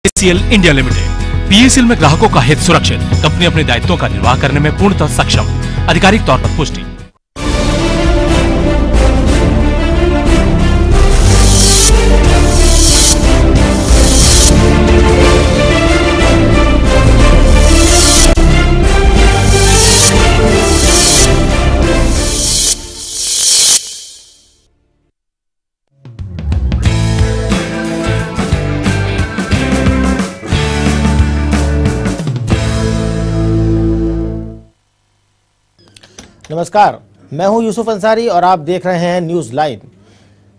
PCL India limited. PCL में ग्राहकों का हित सुरक्षित, कंपनी अपने दायित्वों का निर्वाह करने में पूर्णतः सक्षम। आधिकारिक तौर पर पुष्टि। नमस्कार, मैं हूं यूसुफ अंसारी और आप देख रहे हैं न्यूज लाइन।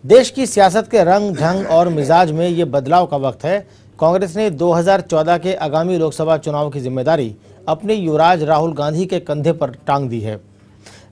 देश की सियासत के रंग ढंग और मिजाज में ये बदलाव का वक्त है। कांग्रेस ने 2014 के आगामी लोकसभा चुनाव की जिम्मेदारी अपने युवराज राहुल गांधी के कंधे पर टांग दी है।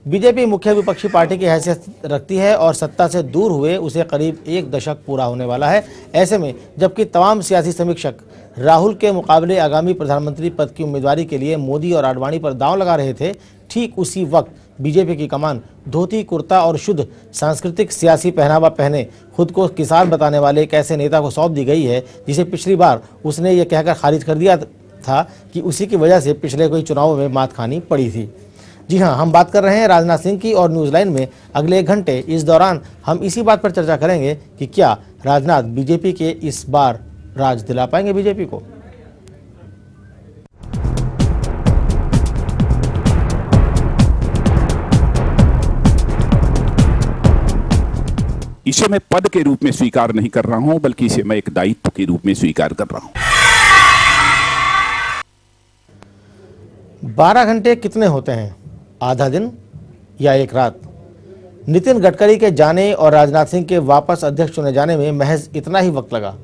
बीजेपी मुख्य विपक्षी पार्टी की हैसियत रखती है और सत्ता से दूर हुए उसे करीब एक दशक पूरा होने वाला है। ऐसे में जबकि तमाम सियासी समीक्षक राहुल के मुकाबले आगामी प्रधानमंत्री पद की उम्मीदवारी के लिए मोदी और आडवाणी पर दांव लगा रहे थे, ठीक उसी वक्त बीजेपी की कमान धोती कुर्ता और शुद्ध सांस्कृतिक सियासी पहनावा पहने खुद को किसान बताने वाले एक ऐसे नेता को सौंप दी गई है जिसे पिछली बार उसने ये कहकर खारिज कर दिया था कि उसी की वजह से पिछले कोई चुनावों में मात खानी पड़ी थी। जी हाँ, हम बात कर रहे हैं राजनाथ सिंह की और न्यूज़ लाइन में अगले 1 घंटे इस दौरान हम इसी बात पर चर्चा करेंगे कि क्या राजनाथ बीजेपी के इस बार राज दिला पाएंगे बीजेपी को। इसे मैं पद के रूप में स्वीकार नहीं कर रहा हूं, बल्कि इसे मैं एक दायित्व के रूप में स्वीकार कर रहा हूं। 12 घंटे कितने होते हैं, आधा दिन या एक रात? नितिन गडकरी के जाने और राजनाथ सिंह के वापस अध्यक्ष चुने जाने में महज इतना ही वक्त लगा।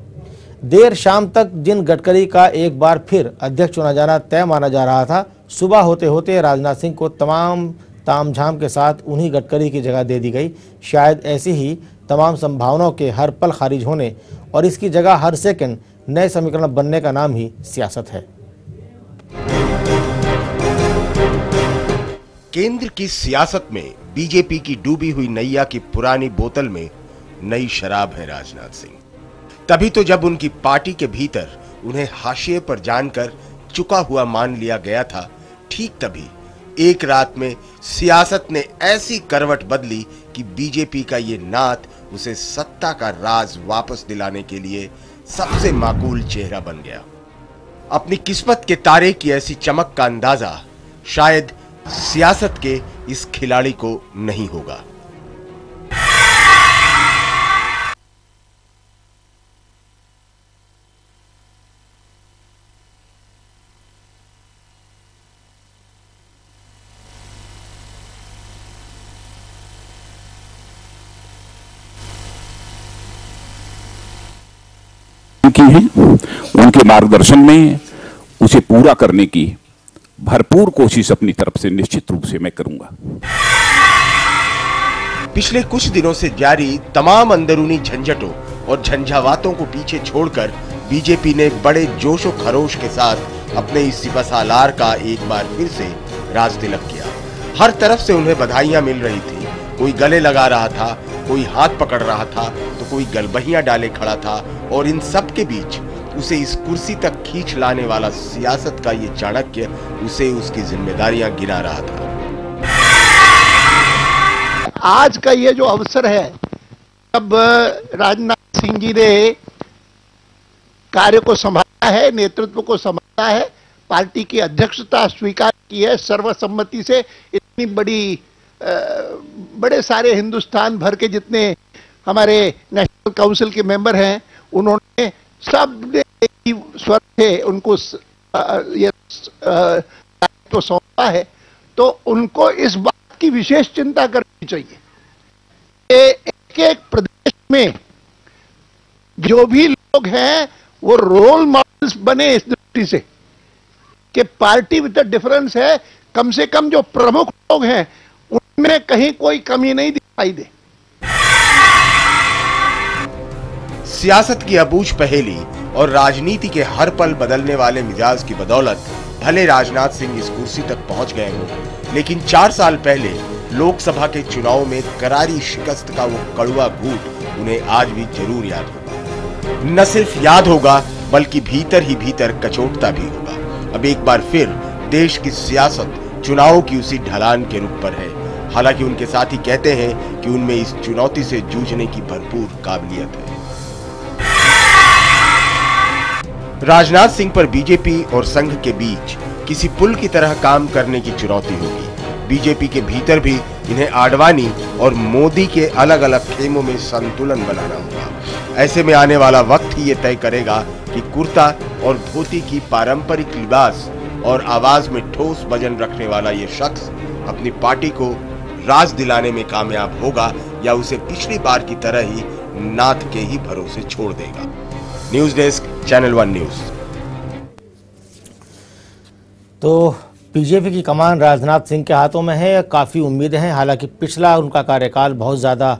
देर शाम तक जिन गडकरी का एक बार फिर अध्यक्ष चुना जाना तय माना जा रहा था, सुबह होते होते राजनाथ सिंह को तमाम तामझाम के साथ उन्हीं गडकरी की जगह दे दी गई। शायद ऐसी ही तमाम संभावनाओं के हर पल खारिज होने और इसकी जगह हर सेकंड नए समीकरण बनने का नाम ही सियासत है। केंद्र की सियासत में बीजेपी की डूबी हुई नैया की पुरानी बोतल में नई शराब है राजनाथ सिंह। तभी तो जब उनकी पार्टी के भीतर उन्हें हाशिए पर जानकर चुका हुआ मान लिया गया था, ठीक तभी एक रात में सियासत ने ऐसी करवट बदली कि बीजेपी का ये नात उसे सत्ता का राज वापस दिलाने के लिए सबसे माकूल चेहरा बन गया। अपनी किस्मत के तारे की ऐसी चमक का अंदाजा शायद सियासत के इस खिलाड़ी को नहीं होगा। की है, उनके मार्गदर्शन में उसे पूरा करने की भरपूर कोशिश अपनी तरफ से निश्चित रूप से मैं करूंगा। पिछले कुछ दिनों से जारी तमाम अंदरूनी झंझटों और झंझावातों को पीछे छोड़कर बीजेपी ने बड़े जोशो खरोश के साथ अपने इस सिपहसालार का एक बार फिर से राज तिलक किया। हर तरफ से उन्हें बधाइयां मिल रही थी। कोई गले लगा रहा था, कोई हाथ पकड़ रहा था, तो कोई गलबहियां डाले खड़ा था और इन सब के बीच उसे इस कुर्सी तक खींच लाने वाला सियासत का ये चाणक्य उसे उसकी जिम्मेदारियां गिना रहा था। आज का ये जो अवसर है, जब राजनाथ सिंह जी ने कार्य को संभाला है, नेतृत्व को संभाला है, पार्टी की अध्यक्षता स्वीकार की है सर्वसम्मति से। इतनी बड़े सारे हिंदुस्तान भर के जितने हमारे नेशनल काउंसिल के मेंबर हैं, उन्होंने सब ने स्वर थे उनको ये दायित्व सौंपा है, तो उनको इस बात की विशेष चिंता करनी चाहिए। एक एक प्रदेश में जो भी लोग हैं वो रोल मॉडल्स बने इस दृष्टि से कि पार्टी विद द डिफरेंस है, कम से कम जो प्रमुख लोग हैं उनमें कहीं कोई कमी नहीं दिखाई दे। सियासत की अबूझ पहेली और राजनीति के हर पल बदलने वाले मिजाज की बदौलत भले राजनाथ सिंह इस कुर्सी तक पहुंच गए हों, लेकिन 4 साल पहले लोकसभा के चुनाव में करारी शिकस्त का वो कड़वा घूंट उन्हें आज भी जरूर याद होगा। न सिर्फ याद होगा बल्कि भीतर ही भीतर कचोटता भी होगा। अब एक बार फिर देश की सियासत चुनाव की उसी ढलान के रुख पर है। हालांकि उनके साथी कहते हैं कि उनमें इस चुनौती से जूझने की भरपूर काबिलियत है। राजनाथ सिंह पर बीजेपी और संघ के बीच किसी पुल की तरह काम करने की चुनौती होगी। बीजेपी के भीतर भी इन्हें आडवाणी और मोदी के अलग अलग खेमों में संतुलन बनाना होगा। ऐसे में आने वाला वक्त ही ये तय करेगा कि कुर्ता और धोती की पारंपरिक लिबास और आवाज में ठोस वजन रखने वाला ये शख्स अपनी पार्टी को राज दिलाने में कामयाब होगा या उसे पिछली बार की तरह ही नाथ के ही भरोसे छोड़ देगा। News desk, channel 1 news. तो बीजेपी की कमान राजनाथ सिंह के हाथों में है, काफ़ी उम्मीदें हैं। हालांकि पिछला उनका कार्यकाल बहुत ज़्यादा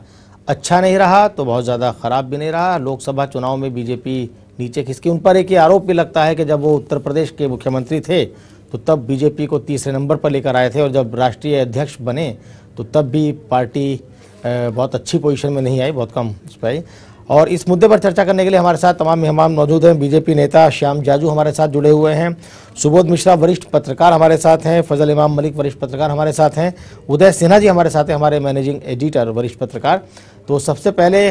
अच्छा नहीं रहा तो बहुत ज़्यादा ख़राब भी नहीं रहा। लोकसभा चुनाव में बीजेपी नीचे खिसकी। उन पर एक ये आरोप भी लगता है कि जब वो उत्तर प्रदेश के मुख्यमंत्री थे तो तब बीजेपी को तीसरे नंबर पर लेकर आए थे, और जब राष्ट्रीय अध्यक्ष बने तो तब भी पार्टी बहुत अच्छी पोजीशन में नहीं आई, बहुत कम उस पर आई। और इस मुद्दे पर चर्चा करने के लिए हमारे साथ तमाम मेहमान मौजूद हैं। बीजेपी नेता श्याम जाजू हमारे साथ जुड़े हुए हैं, सुबोध मिश्रा वरिष्ठ पत्रकार हमारे साथ हैं, फजल इमाम मलिक वरिष्ठ पत्रकार हमारे साथ हैं, उदय सिन्हा जी हमारे साथ हैं, हमारे मैनेजिंग एडिटर वरिष्ठ पत्रकार। तो सबसे पहले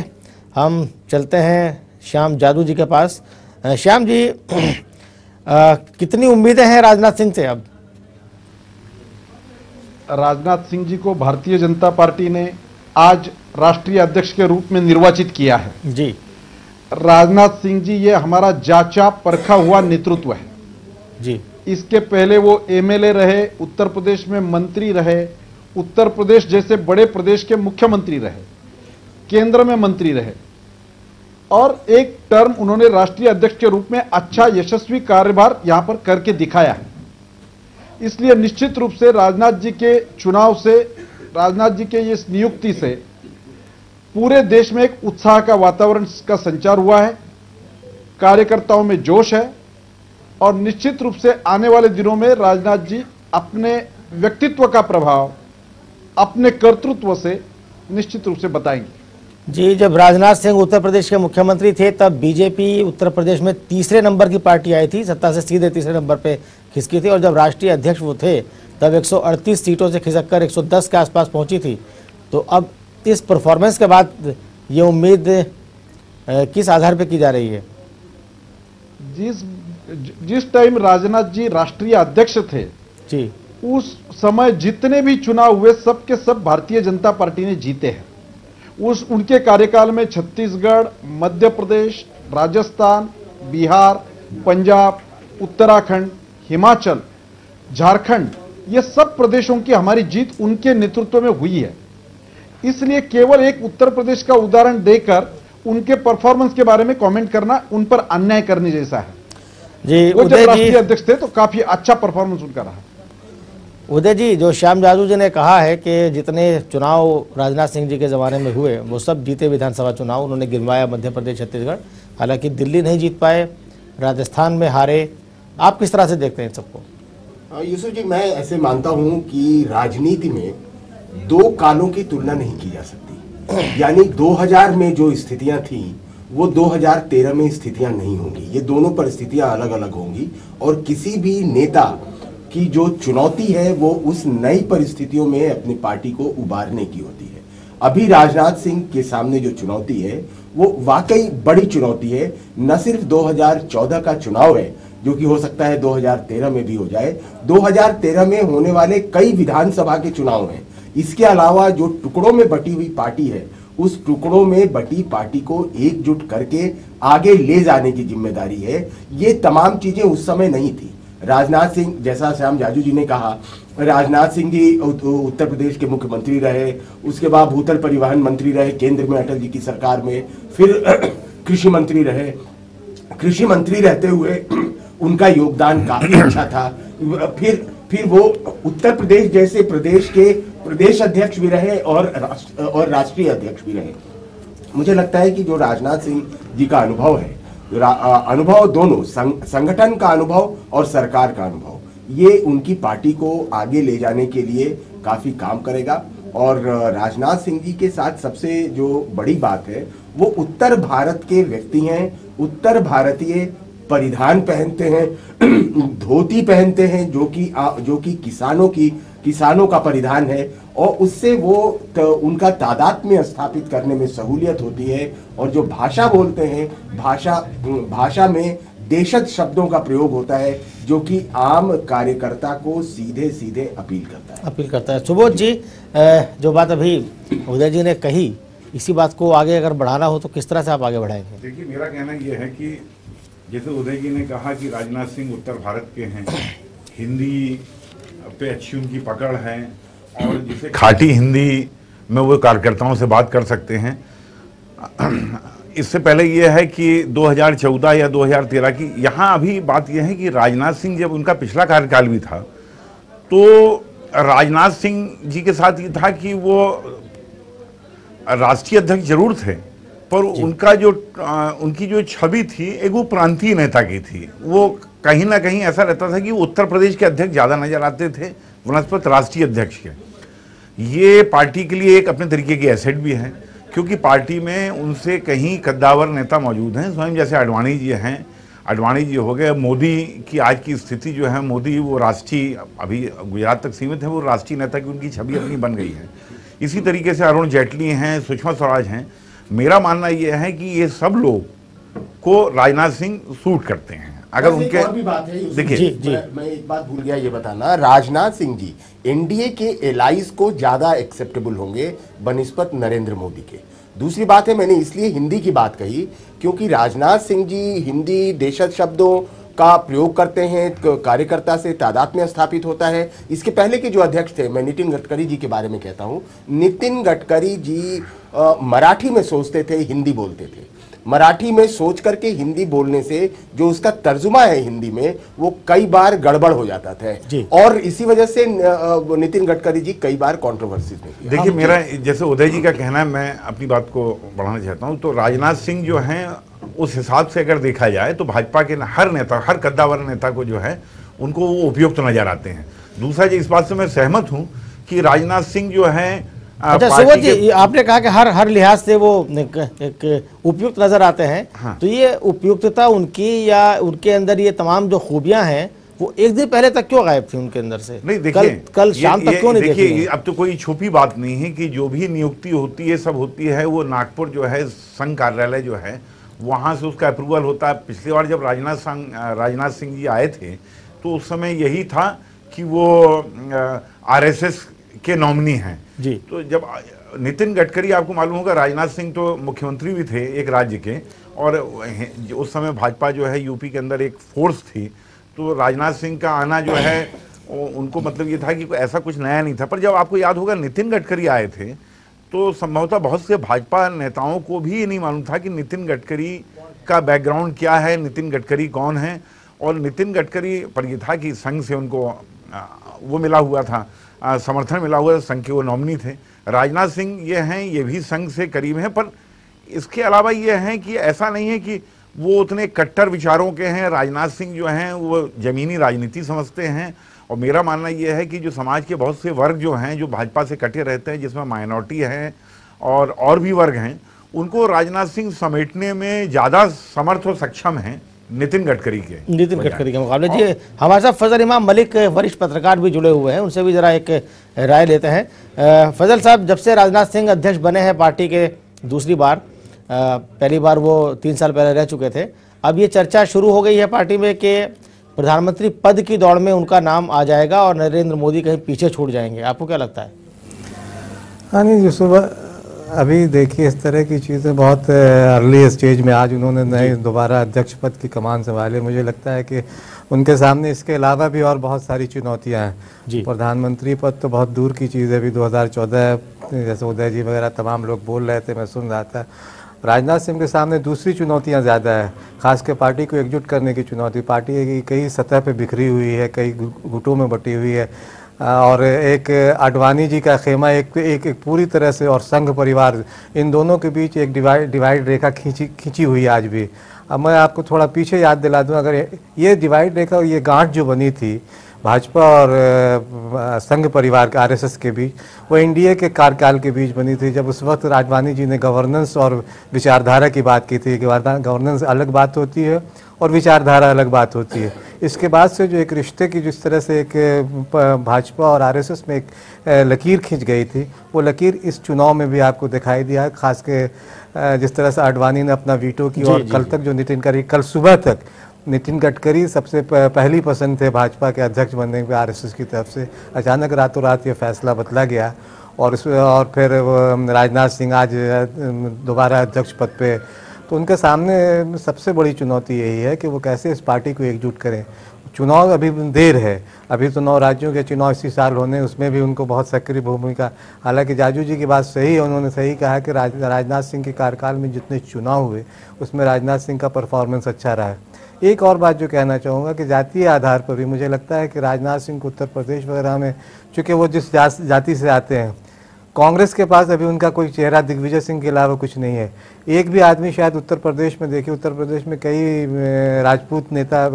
हम चलते हैं श्याम जाजू जी के पास। श्याम जी, कितनी उम्मीदें हैं राजनाथ सिंह से? अब राजनाथ सिंह जी को भारतीय जनता पार्टी ने आज राष्ट्रीय अध्यक्ष के रूप में निर्वाचित किया है जी। राजनाथ सिंह जी ये हमारा जांचा परखा हुआ नेतृत्व है जी। इसके पहले वो एमएलए रहे, उत्तर प्रदेश में मंत्री रहे, उत्तर प्रदेश जैसे बड़े प्रदेश के मुख्यमंत्री रहे, केंद्र में मंत्री रहे, और एक टर्म उन्होंने राष्ट्रीय अध्यक्ष के रूप में अच्छा यशस्वी कार्यभार यहां पर करके दिखाया है। इसलिए निश्चित रूप से राजनाथ जी के चुनाव से, राजनाथ जी के इस नियुक्ति से पूरे देश में एक उत्साह का वातावरण का संचार हुआ है, कार्यकर्ताओं में जोश है, और निश्चित रूप से आने वाले दिनों में राजनाथ जी अपने व्यक्तित्व का प्रभाव अपने कर्तृत्व से निश्चित रूप से बताएंगे। जी, जब राजनाथ सिंह उत्तर प्रदेश के मुख्यमंत्री थे तब बीजेपी उत्तर प्रदेश में तीसरे नंबर की पार्टी आई थी, सत्ता से सीधे तीसरे नंबर पे खिसकी थी, और जब राष्ट्रीय अध्यक्ष वो थे तब 138 सीटों से खिसककर 110 के आसपास पहुंची थी। तो अब इस परफॉर्मेंस के बाद ये उम्मीद किस आधार पे की जा रही है? जिस टाइम राजनाथ जी राष्ट्रीय अध्यक्ष थे जी, उस समय जितने भी चुनाव हुए सब के सब भारतीय जनता पार्टी ने जीते हैं। उनके कार्यकाल में छत्तीसगढ़, मध्य प्रदेश, राजस्थान, बिहार, पंजाब, उत्तराखंड, हिमाचल, झारखंड, ये सब प्रदेशों की हमारी जीत उनके नेतृत्व में हुई है। इसलिए केवल एक उत्तर प्रदेश का उदाहरण देकर उनके परफॉर्मेंस के बारे में कमेंट करना उन पर अन्याय करने जैसा है जी। वो जब राष्ट्रीय अध्यक्ष थे तो काफी अच्छा परफॉर्मेंस उनका रहा। उदय जी, जो श्याम जाजू जी ने कहा है कि जितने चुनाव राजनाथ सिंह जी के ज़माने में हुए वो सब जीते विधानसभा चुनाव, उन्होंने गिरवाया मध्य प्रदेश, छत्तीसगढ़, हालांकि दिल्ली नहीं जीत पाए, राजस्थान में हारे। आप किस तरह से देखते हैं सबको? यूसुफ जी, मैं ऐसे मानता हूं कि राजनीति में दो कालों की तुलना नहीं की जा सकती। यानी 2000 में जो स्थितियां थी वो 2013 में स्थितियां नहीं होंगी। ये दोनों परिस्थितियां अलग अलग होंगी, और किसी भी नेता की जो चुनौती है वो उस नई परिस्थितियों में अपनी पार्टी को उबारने की होती है। अभी राजनाथ सिंह के सामने जो चुनौती है वो वाकई बड़ी चुनौती है। न सिर्फ 2014 का चुनाव है जो कि हो सकता है 2013 में भी हो जाए, 2013 में होने वाले कई विधानसभा के चुनाव हैं। इसके अलावा जो टुकड़ों में बटी हुई पार्टी है उस टुकड़ों में बटी पार्टी को एकजुट करके आगे ले जाने की जिम्मेदारी है। ये तमाम चीजें उस समय नहीं थी। राजनाथ सिंह, जैसा श्याम जाजू जी ने कहा, राजनाथ सिंह जी उत्तर प्रदेश के मुख्यमंत्री रहे, उसके बाद भूतल परिवहन मंत्री रहे केंद्र में अटल जी की सरकार में, फिर कृषि मंत्री रहे। कृषि मंत्री रहते हुए उनका योगदान काफी अच्छा था। फिर वो उत्तर प्रदेश जैसे प्रदेश के प्रदेश अध्यक्ष भी रहे और राष्ट्रीय अध्यक्ष भी रहे। मुझे लगता है कि जो राजनाथ सिंह जी का अनुभव है, अनुभव दोनों संगठन का अनुभव और सरकार का अनुभव, ये उनकी पार्टी को आगे ले जाने के लिए काफी काम करेगा। और राजनाथ सिंह जी के साथ सबसे जो बड़ी बात है वो उत्तर भारत के व्यक्ति हैं, उत्तर भारतीय परिधान पहनते हैं, धोती पहनते हैं, जो कि किसानों का परिधान है, और उससे वो उनका तादात्म्य स्थापित करने में सहूलियत होती है। और जो भाषा बोलते हैं, भाषा में देशज शब्दों का प्रयोग होता है, जो कि आम कार्यकर्ता को सीधे सीधे अपील करता है। सुबोध जी, जो बात अभी उदय जी ने कही, इसी बात को आगे अगर बढ़ाना हो तो किस तरह से आप आगे बढ़ाएंगे? देखिए, मेरा कहना यह है कि जैसे उदय जी ने कहा कि राजनाथ सिंह उत्तर भारत के हैं, हिंदी पे अच्छी उनकी पकड़ है, और जिसे खाटी हिंदी में वो कार्यकर्ताओं से बात कर सकते हैं। इससे पहले यह है कि 2014 या 2013 की, यहाँ अभी बात यह है कि राजनाथ सिंह, जब उनका पिछला कार्यकाल भी था, तो राजनाथ सिंह जी के साथ ये था कि वो राष्ट्रीय अध्यक्ष जरूर थे, पर उनकी जो छवि थी एक वो प्रांतीय नेता की थी। वो कहीं ना कहीं ऐसा रहता था कि उत्तर प्रदेश के अध्यक्ष ज़्यादा नजर आते थे वनस्पत राष्ट्रीय अध्यक्ष के। ये पार्टी के लिए एक अपने तरीके की एसेट भी है, क्योंकि पार्टी में उनसे कहीं कद्दावर नेता मौजूद हैं, स्वयं जैसे आडवाणी जी हैं, आडवाणी जी हो गए, मोदी की आज की स्थिति जो है, मोदी वो राष्ट्रीय, अभी गुजरात तक सीमित है, वो राष्ट्रीय नेता की उनकी छवि अपनी बन गई है। इसी तरीके से अरुण जेटली हैं, सुषमा स्वराज हैं। मेरा मानना यह है कि ये सब लोग को राजनाथ सिंह सूट करते हैं। अगर उनके और भी बात है, देखिए, मैं एक बात भूल गया ये बताना, राजनाथ सिंह जी एनडीए के एलाइज को ज्यादा एक्सेप्टेबल होंगे बनिस्बत नरेंद्र मोदी के। दूसरी बात है, मैंने इसलिए हिंदी की बात कही क्योंकि राजनाथ सिंह जी हिंदी देशज शब्दों का प्रयोग करते हैं, कार्यकर्ता से तादात्म्य स्थापित होता है। इसके पहले के जो अध्यक्ष थे, मैं नितिन गडकरी जी के बारे में कहता हूं, नितिन गडकरी जी मराठी में सोचते थे, हिंदी बोलते थे। मराठी में सोच करके हिंदी बोलने से जो उसका तर्जुमा है हिंदी में, वो कई बार गड़बड़ हो जाता था, और इसी वजह से नितिन गडकरी जी कई बार कंट्रोवर्सीज में। देखिए, मेरा जैसे उदय जी का कहना है, मैं अपनी बात को बढ़ाना चाहता हूं। तो राजनाथ सिंह जो हैं, उस हिसाब से अगर देखा जाए तो भाजपा के हर नेता, हर कद्दावर नेता को जो है, उनको वो उपयुक्त नजर आते हैं। दूसरा, इस बात से मैं सहमत हूं कि राजनाथ सिंह जो है, अच्छा सुबोध जी, आपने कहा कि हर लिहाज से वो एक उपयुक्त नजर आते हैं। हाँ। तो ये उपयुक्तता उनकी या उनके अंदर ये तमाम जो खूबियां हैं, वो एक दिन पहले तक क्यों गायब थी उनके अंदर से? नहीं, देखिए, कल शाम तक क्यों नहीं देखी? अब तो कोई छुपी बात नहीं है कि जो भी नियुक्ति होती है, सब होती है, वो नागपुर जो है संघ कार्यालय जो है, वहाँ से उसका अप्रूवल होता है। पिछली बार जब राजनाथ सिंह जी आए थे, तो उस समय यही था कि वो आरएसएस के नॉमिनी हैं जी। तो जब नितिन गडकरी, आपको मालूम होगा, राजनाथ सिंह तो मुख्यमंत्री भी थे एक राज्य के, और उस समय भाजपा जो है यूपी के अंदर एक फोर्स थी। तो राजनाथ सिंह का आना जो है, उनको मतलब ये था कि ऐसा कुछ नया नहीं था। पर जब आपको याद होगा नितिन गडकरी आए थे, तो संभवतः बहुत से भाजपा नेताओं को भी ये नहीं मालूम था कि नितिन गडकरी का बैकग्राउंड क्या है, नितिन गडकरी कौन है। और नितिन गडकरी पर यह था कि संघ से उनको वो मिला हुआ था, समर्थन मिला हुआ था, संघ के वो नॉमिनी थे। राजनाथ सिंह ये हैं, ये भी संघ से करीब हैं, पर इसके अलावा ये हैं कि ऐसा नहीं है कि वो उतने कट्टर विचारों के हैं। राजनाथ सिंह जो हैं वो जमीनी राजनीति समझते हैं। और मेरा मानना ये है कि जो समाज के बहुत से वर्ग जो हैं, जो भाजपा से कटे रहते हैं, जिसमें माइनॉरिटी हैं और भी वर्ग हैं, उनको राजनाथ सिंह समेटने में ज़्यादा समर्थ और सक्षम हैं नितिन गडकरी के मुकाबले। जी, हमारे साथ फजल इमाम मलिक वरिष्ठ पत्रकार भी जुड़े हुए हैं, उनसे भी जरा एक राय लेते हैं। फजल साहब, जब से राजनाथ सिंह अध्यक्ष बने हैं पार्टी के दूसरी बार, पहली बार वो 3 साल पहले रह चुके थे, अब ये चर्चा शुरू हो गई है पार्टी में कि प्रधानमंत्री पद की दौड़ में उनका नाम आ जाएगा और नरेंद्र मोदी कहीं पीछे छूट जाएंगे। आपको क्या लगता है? हाँ नहीं, जो सुबह अभी देखिए, इस तरह की चीज़ें बहुत अर्ली स्टेज में आज उन्होंने नए दोबारा अध्यक्ष पद की कमान संभाली। मुझे लगता है कि उनके सामने इसके अलावा भी और बहुत सारी चुनौतियां हैं। प्रधानमंत्री पद तो बहुत दूर की चीज़ है। अभी 2014 जैसे उदय जी वगैरह तमाम लोग बोल रहे थे, मैं सुन रहा था। राजनाथ सिंह के सामने दूसरी चुनौतियां ज़्यादा है, खासकर पार्टी को एकजुट करने की चुनौती। पार्टी कई सतह पे बिखरी हुई है, कई गुटों में बटी हुई है, और एक आडवाणी जी का खेमा एक पूरी तरह से, और संघ परिवार, इन दोनों के बीच एक डिवाइड रेखा खींची हुई है आज भी। अब मैं आपको थोड़ा पीछे याद दिला दूं, अगर ये डिवाइड रेखा, ये गांठ जो बनी थी भाजपा और संघ परिवार के आरएसएस के बीच, वो एनडीए के कार्यकाल के बीच बनी थी, जब उस वक्त आडवाणी जी ने गवर्नेंस और विचारधारा की बात की थी कि गवर्नेंस अलग बात होती है और विचारधारा अलग बात होती है। इसके बाद से जो एक रिश्ते की जिस तरह से एक भाजपा और आरएसएस में एक लकीर खींच गई थी, वो लकीर इस चुनाव में भी आपको दिखाई दिया है। खास के जिस तरह से आडवाणी ने अपना वीटो की और कल तक जो नितिन गडकरी, कल सुबह तक नितिन गडकरी सबसे पहली पसंद थे भाजपा के अध्यक्ष बनने के आरएसएस की तरफ से। अचानक रातों रात ये फैसला बदला गया और फिर राजनाथ सिंह आज दोबारा अध्यक्ष पद पे। तो उनके सामने सबसे बड़ी चुनौती यही है कि वो कैसे इस पार्टी को एकजुट करें। चुनाव अभी देर है, अभी तो 9 राज्यों के चुनाव इसी साल होने, उसमें भी उनको बहुत सक्रिय भूमिका। हालांकि जाजू जी की बात सही है, उन्होंने सही कहा कि राजनाथ सिंह के कार्यकाल में जितने चुनाव हुए उसमें राजनाथ सिंह का परफॉर्मेंस अच्छा रहा है। एक और बात जो कहना चाहूँगा कि जातीय आधार पर भी मुझे लगता है कि राजनाथ सिंह को उत्तर प्रदेश वगैरह में, चूँकि वो जिस जाति से आते हैं, कांग्रेस के पास अभी उनका कोई चेहरा दिग्विजय सिंह के अलावा कुछ नहीं है। एक भी आदमी शायद उत्तर प्रदेश में देखिए, उत्तर प्रदेश में कई राजपूत नेता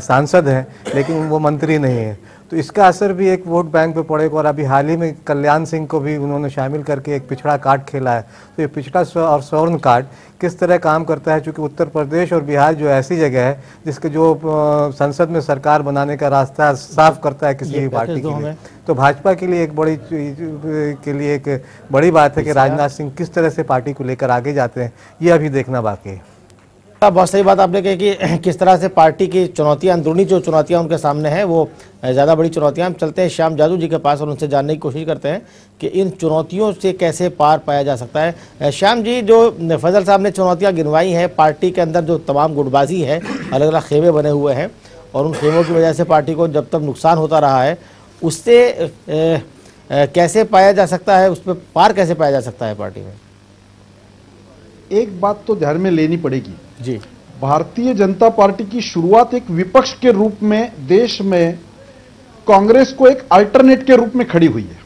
सांसद हैं लेकिन वो मंत्री नहीं है। तो इसका असर भी एक वोट बैंक पे पड़ेगा। और अभी हाल ही में कल्याण सिंह को भी उन्होंने शामिल करके एक पिछड़ा कार्ड खेला है। तो ये पिछड़ा और स्वर्ण कार्ड किस तरह काम करता है, चूँकि उत्तर प्रदेश और बिहार जो ऐसी जगह है जिसके जो संसद में सरकार बनाने का रास्ता साफ करता है किसी भी पार्टी के लिए, तो भाजपा के लिए एक बड़ी बात है कि राजनाथ सिंह किस तरह से पार्टी को लेकर आगे जाते हैं, ये अभी देखना बाकी है। बहुत सही बात आपने कही कि किस तरह से पार्टी की चुनौतियां, अंदरूनी जो चुनौतियां उनके सामने हैं वो ज़्यादा बड़ी चुनौतियां। हम चलते हैं श्याम जाजू जी के पास और उनसे जानने की कोशिश करते हैं कि इन चुनौतियों से कैसे पार पाया जा सकता है। श्याम जी, जो फजल साहब ने चुनौतियां गिनवाई हैं, पार्टी के अंदर जो तमाम गुटबाजी है, अलग अलग खेमे बने हुए हैं और उन खेमों की वजह से पार्टी को जब तक नुकसान होता रहा है, उससे कैसे पाया जा सकता है, उस पर पार कैसे पाया जा सकता है पार्टी में? एक बात तो ध्यान में लेनी पड़ेगी जी, भारतीय जनता पार्टी की शुरुआत एक विपक्ष के रूप में देश में कांग्रेस को एक अल्टरनेट के रूप में खड़ी हुई है।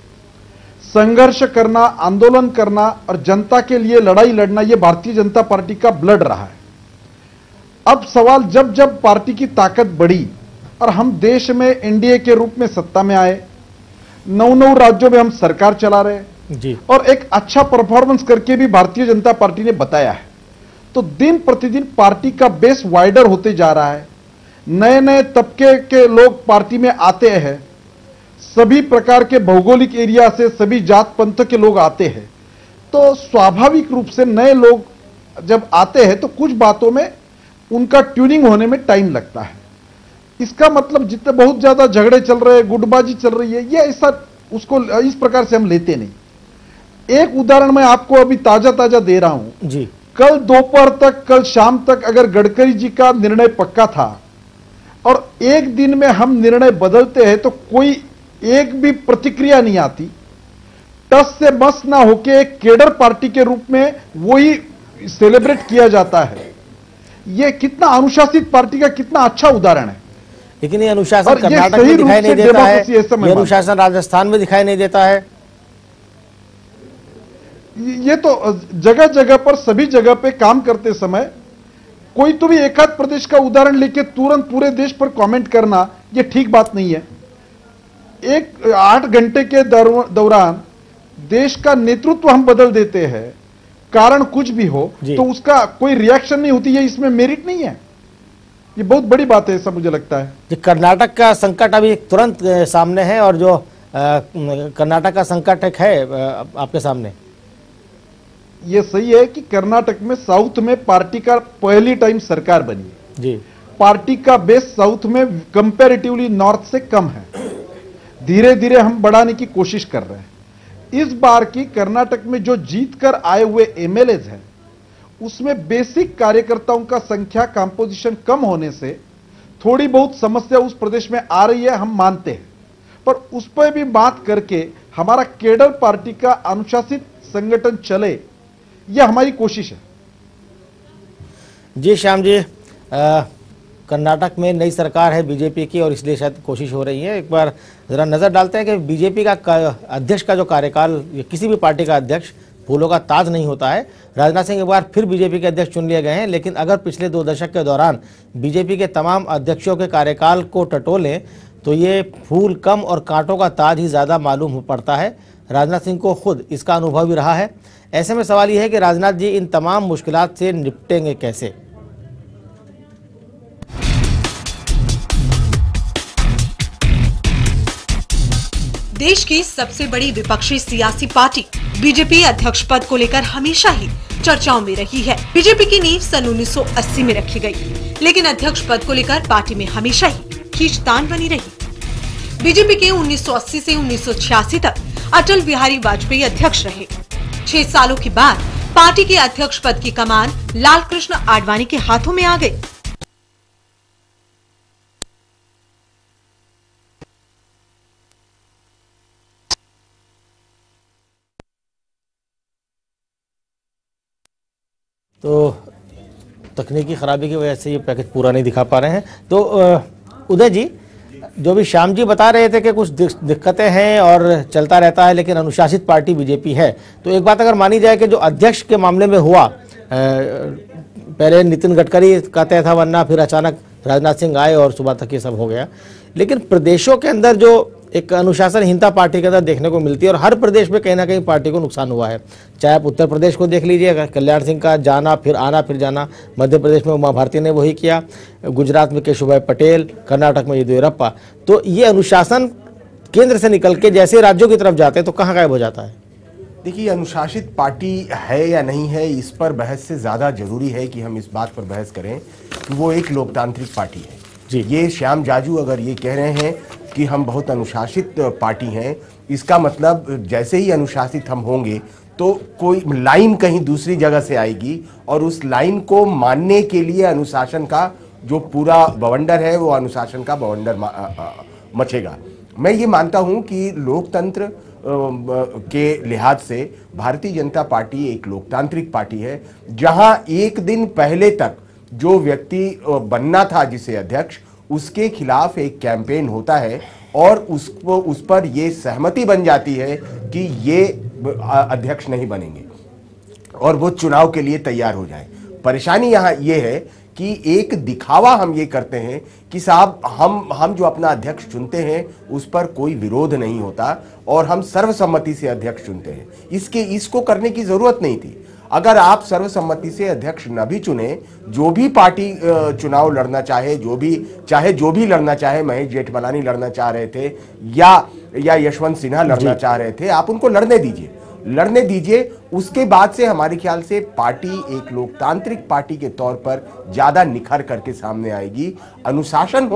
संघर्ष करना, आंदोलन करना और जनता के लिए लड़ाई लड़ना, यह भारतीय जनता पार्टी का ब्लड रहा है। अब सवाल, जब जब पार्टी की ताकत बढ़ी और हम देश में एनडीए के रूप में सत्ता में आए, 9 राज्यों में हम सरकार चला रहे जी, और एक अच्छा परफॉर्मेंस करके भी भारतीय जनता पार्टी ने बताया है, तो दिन प्रतिदिन पार्टी का बेस वाइडर होते जा रहा है। नए नए तबके के लोग पार्टी में आते हैं, सभी प्रकार के भौगोलिक एरिया से, सभी जात पंथ के लोग आते हैं। तो स्वाभाविक रूप से नए लोग जब आते हैं तो कुछ बातों में उनका ट्यूनिंग होने में टाइम लगता है। इसका मतलब जितने बहुत ज्यादा झगड़े चल रहे हैं, गुटबाजी चल रही है, ये ऐसा उसको इस प्रकार से हम लेते नहीं। एक उदाहरण मैं आपको अभी ताजा ताजा दे रहा हूं जी। कल दोपहर तक, कल शाम तक अगर गडकरी जी का निर्णय पक्का था और एक दिन में हम निर्णय बदलते हैं तो कोई एक भी प्रतिक्रिया नहीं आती, टस से मस ना होके एक केडर पार्टी के रूप में वही सेलिब्रेट किया जाता है। यह कितना अनुशासित पार्टी का कितना अच्छा उदाहरण है। लेकिन ये अनुशासन कर्नाटक में दिखाई नहीं देता है, ये अनुशासन राजस्थान में दिखाई नहीं देता है। ये तो जगह जगह पर, सभी जगह पे काम करते समय कोई तो भी एक आध प्रदेश का उदाहरण लेके तुरंत पूरे देश पर कमेंट करना, ये ठीक बात नहीं है। 8 घंटे के दौरान देश का नेतृत्व हम बदल देते हैं, कारण कुछ भी हो तो उसका कोई रिएक्शन नहीं होती है, इसमें मेरिट नहीं है। ये बहुत बड़ी बात है, ऐसा मुझे लगता है। कर्नाटक का संकट अभी तुरंत सामने है और जो कर्नाटक का संकट एक है आपके सामने। ये सही है कि कर्नाटक में साउथ में पार्टी का पहली टाइम सरकार बनी है जी। पार्टी का बेस साउथ में कंपैरेटिवली नॉर्थ से कम है। धीरे धीरे हम बढ़ाने की कोशिश कर रहे हैं। इस बार की कर्नाटक में जो जीत कर आए हुए एमएलएज हैं उसमें बेसिक कार्यकर्ताओं का संख्या कंपोजिशन कम होने से थोड़ी बहुत समस्या उस प्रदेश में आ रही है, हम मानते हैं। पर उस पर भी बात करके हमारा केडर पार्टी का अनुशासित संगठन चले, यह हमारी कोशिश है। जी श्याम जी, कर्नाटक में नई सरकार है बीजेपी की और इसलिए शायद कोशिश हो रही है। एक बार जरा नजर डालते हैं कि बीजेपी का अध्यक्ष का जो कार्यकाल, किसी भी पार्टी का अध्यक्ष फूलों का ताज नहीं होता है। राजनाथ सिंह एक बार फिर बीजेपी के अध्यक्ष चुन लिए गए हैं, लेकिन अगर पिछले 2 दशक के दौरान बीजेपी के तमाम अध्यक्षों के कार्यकाल को टटोलें तो ये फूल कम और कांटों का ताज ही ज़्यादा मालूम पड़ता है। राजनाथ सिंह को खुद इसका अनुभव भी रहा है। ऐसे में सवाल यह है कि राजनाथ जी इन तमाम मुश्किलात से निपटेंगे कैसे? देश की सबसे बड़ी विपक्षी सियासी पार्टी बीजेपी अध्यक्ष पद को लेकर हमेशा ही चर्चाओं में रही है। बीजेपी की नींव सन 1980 में रखी गई, लेकिन अध्यक्ष पद को लेकर पार्टी में हमेशा ही खींचतान बनी रही। बीजेपी के 1980 से 1986 तक अटल बिहारी वाजपेयी अध्यक्ष रहे। 6 सालों के बाद पार्टी के अध्यक्ष पद की कमान लालकृष्ण आडवाणी के हाथों में आ गई। तो तकनीकी खराबी की वजह से ये पैकेज पूरा नहीं दिखा पा रहे हैं। तो उदय जी, जो भी श्याम जी बता रहे थे कि कुछ दिक्कतें हैं और चलता रहता है, लेकिन अनुशासित पार्टी बीजेपी है। तो एक बात अगर मानी जाए कि जो अध्यक्ष के मामले में हुआ, पहले नितिन गडकरी का तय था, वरना फिर अचानक राजनाथ सिंह आए और सुबह तक ये सब हो गया। लेकिन प्रदेशों के अंदर जो एक अनुशासनहीनता पार्टी के अंदर देखने को मिलती है और हर प्रदेश में कहीं ना कहीं पार्टी को नुकसान हुआ है। चाहे आप उत्तर प्रदेश को देख लीजिए, कल्याण सिंह का जाना फिर आना फिर जाना, मध्य प्रदेश में उमा भारती ने वही किया, गुजरात में केशुभाई पटेल, कर्नाटक में येदियुरप्पा। तो ये अनुशासन केंद्र से निकल के जैसे राज्यों की तरफ जाते हैं तो कहाँ गायब हो जाता है? देखिए, अनुशासित पार्टी है या नहीं है, इस पर बहस से ज़्यादा जरूरी है कि हम इस बात पर बहस करें कि वो एक लोकतांत्रिक पार्टी है जी। ये श्याम जाजू अगर ये कह रहे हैं कि हम बहुत अनुशासित पार्टी हैं, इसका मतलब जैसे ही अनुशासित हम होंगे तो कोई लाइन कहीं दूसरी जगह से आएगी और उस लाइन को मानने के लिए अनुशासन का जो पूरा बवंडर है वो अनुशासन का बवंडर मचेगा। मैं ये मानता हूं कि लोकतंत्र के लिहाज से भारतीय जनता पार्टी एक लोकतांत्रिक पार्टी है, जहां एक दिन पहले तक जो व्यक्ति बनना था जिसे अध्यक्ष, उसके खिलाफ एक कैंपेन होता है और उस पर ये सहमति बन जाती है कि ये अध्यक्ष नहीं बनेंगे और वो चुनाव के लिए तैयार हो जाए। परेशानी यहाँ ये है कि एक दिखावा हम ये करते हैं कि साहब हम जो अपना अध्यक्ष चुनते हैं उस पर कोई विरोध नहीं होता और हम सर्वसम्मति से अध्यक्ष चुनते हैं। इसको करने की जरूरत नहीं थी। अगर आप सर्वसम्मति से अध्यक्ष न भी चुने, जो भी पार्टी चुनाव लड़ना चाहे, जो भी लड़ना चाहे, महेश जेठमलानी लड़ना चाह रहे थे या यशवंत सिन्हा लड़ना चाह रहे थे, आप उनको लड़ने दीजिए। उसके बाद से हमारे ख्याल से पार्टी एक लोकतांत्रिक पार्टी के तौर पर ज्यादा निखर करके सामने आएगी। अनुशासन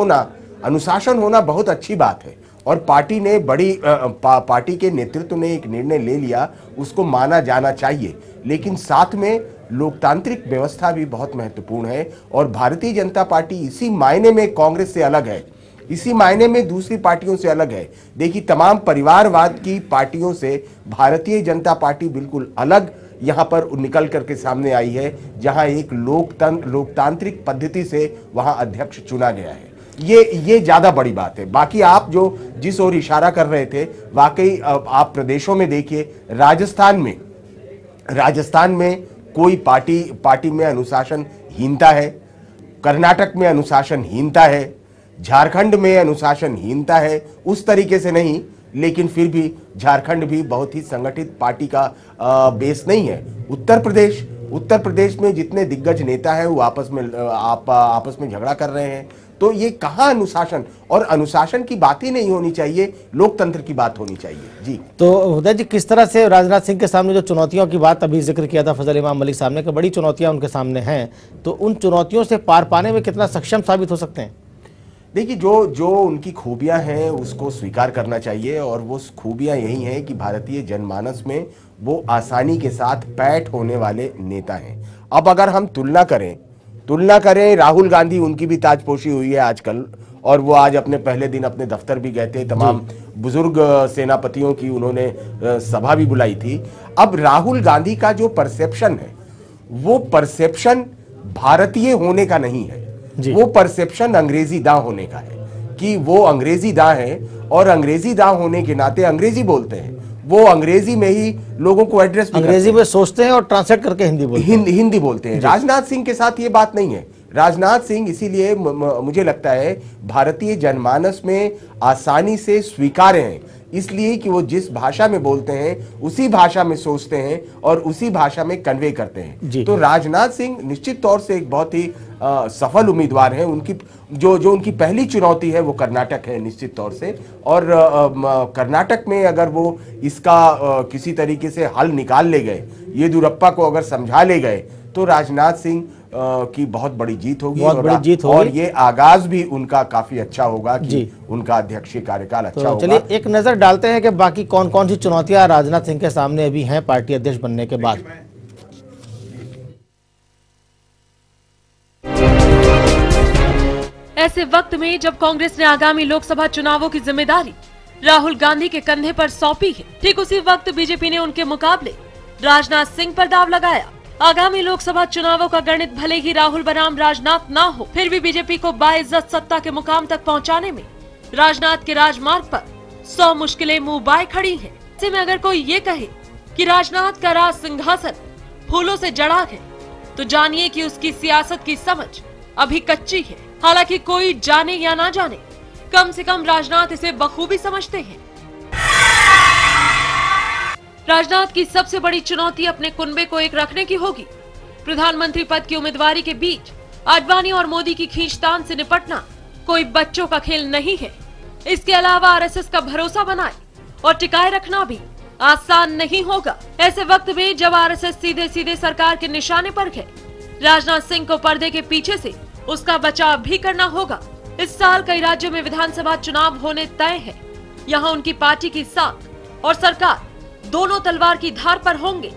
होना बहुत अच्छी बात है और पार्टी ने पार्टी के नेतृत्व ने एक निर्णय ले लिया, उसको माना जाना चाहिए, लेकिन साथ में लोकतांत्रिक व्यवस्था भी बहुत महत्वपूर्ण है। और भारतीय जनता पार्टी इसी मायने में कांग्रेस से अलग है, इसी मायने में दूसरी पार्टियों से अलग है। देखिए, तमाम परिवारवाद की पार्टियों से भारतीय जनता पार्टी बिल्कुल अलग यहां पर निकल करके सामने आई है, जहां एक लोकतांत्रिक पद्धति से वहां अध्यक्ष चुना गया है। ये ज्यादा बड़ी बात है। बाकी आप जिस ओर इशारा कर रहे थे, वाकई आप प्रदेशों में देखिए, राजस्थान में कोई पार्टी में अनुशासनहीनता है, कर्नाटक में अनुशासनहीनता है, झारखंड में अनुशासनहीनता है, उस तरीके से नहीं, लेकिन फिर भी झारखंड भी बहुत ही संगठित पार्टी का बेस नहीं है। उत्तर प्रदेश में जितने दिग्गज नेता हैं वो आपस में झगड़ा कर रहे हैं। तो ये कहाँ अनुशासन, और अनुशासन की बात ही नहीं होनी चाहिए, लोकतंत्र की बात होनी चाहिए जी। तो उदय जी, किस तरह से राजनाथ सिंह के सामने जो चुनौतियों की बात अभी जिक्र किया था फजल इमाम मलिक साहब ने कि बड़ी चुनौतियां उनके सामने हैं, तो उन चुनौतियों से पार पाने में कितना सक्षम साबित हो सकते हैं? देखिए, जो उनकी खूबियां हैं उसको स्वीकार करना चाहिए और वो खूबियां यही हैं कि भारतीय जनमानस में वो आसानी के साथ पैठ होने वाले नेता हैं। अब अगर हम तुलना करें, राहुल गांधी, उनकी भी ताजपोशी हुई है आजकल, और वो आज अपने पहले दिन अपने दफ्तर भी गए थे, तमाम बुजुर्ग सेनापतियों की उन्होंने सभा भी बुलाई थी। अब राहुल गांधी का जो परसेप्शन है वो परसेप्शन भारतीय होने का नहीं है, वो परसेप्शन अंग्रेजी दां होने का है कि वो अंग्रेजी दां है और अंग्रेजी दां होने के नाते अंग्रेजी बोलते हैं, वो अंग्रेजी में ही लोगों को एड्रेस, अंग्रेजी में सोचते हैं और ट्रांसलेट करके हिंदी बोलते हैं। हिंदी बोलते हैं। राजनाथ सिंह के साथ ये बात नहीं है। राजनाथ सिंह इसीलिए मुझे लगता है भारतीय जनमानस में आसानी से स्वीकार्य हैं, इसलिए कि वो जिस भाषा में बोलते हैं उसी भाषा में सोचते हैं और उसी भाषा में कन्वे करते हैं। तो राजनाथ सिंह निश्चित तौर से एक बहुत ही सफल उम्मीदवार हैं। उनकी जो उनकी पहली चुनौती है वो कर्नाटक है निश्चित तौर से, और कर्नाटक में अगर वो इसका किसी तरीके से हल निकाल ले गए, येदियुरप्पा को अगर समझा ले गए, तो राजनाथ सिंह की बहुत बड़ी जीत होगी, और ये आगाज भी उनका काफी अच्छा होगा कि उनका अध्यक्षीय कार्यकाल अच्छा होगा। चलिए एक नजर डालते हैं कि बाकी कौन कौन सी चुनौतियां राजनाथ सिंह के सामने अभी हैं पार्टी अध्यक्ष बनने के बाद। ऐसे वक्त में जब कांग्रेस ने आगामी लोकसभा चुनावों की जिम्मेदारी राहुल गांधी के कंधे पर सौंपी है, ठीक उसी वक्त बीजेपी ने उनके मुकाबले राजनाथ सिंह पर दाव लगाया। आगामी लोकसभा चुनावों का गणित भले ही राहुल बनाम राजनाथ ना हो, फिर भी बीजेपी को बाइज्जत सत्ता के मुकाम तक पहुंचाने में राजनाथ के राजमार्ग पर 100 मुश्किलें मुंह बाय खड़ी हैं। ऐसे में अगर कोई ये कहे कि राजनाथ का राज सिंहासन फूलों से जड़ा है, तो जानिए कि उसकी सियासत की समझ अभी कच्ची है। हालांकि कोई जाने या ना जाने, कम से कम राजनाथ इसे बखूबी समझते हैं। राजनाथ की सबसे बड़ी चुनौती अपने कुनबे को एक रखने की होगी। प्रधानमंत्री पद की उम्मीदवारी के बीच आडवाणी और मोदी की खींचतान से निपटना कोई बच्चों का खेल नहीं है। इसके अलावा आरएसएस का भरोसा बनाए और टिकाए रखना भी आसान नहीं होगा। ऐसे वक्त में जब आरएसएस सीधे सीधे सरकार के निशाने पर है, राजनाथ सिंह को पर्दे के पीछे से उसका बचाव भी करना होगा। इस साल कई राज्यों में विधानसभा चुनाव होने तय है। यहाँ उनकी पार्टी की साख और सरकार दोनों तलवार की धार पर होंगे।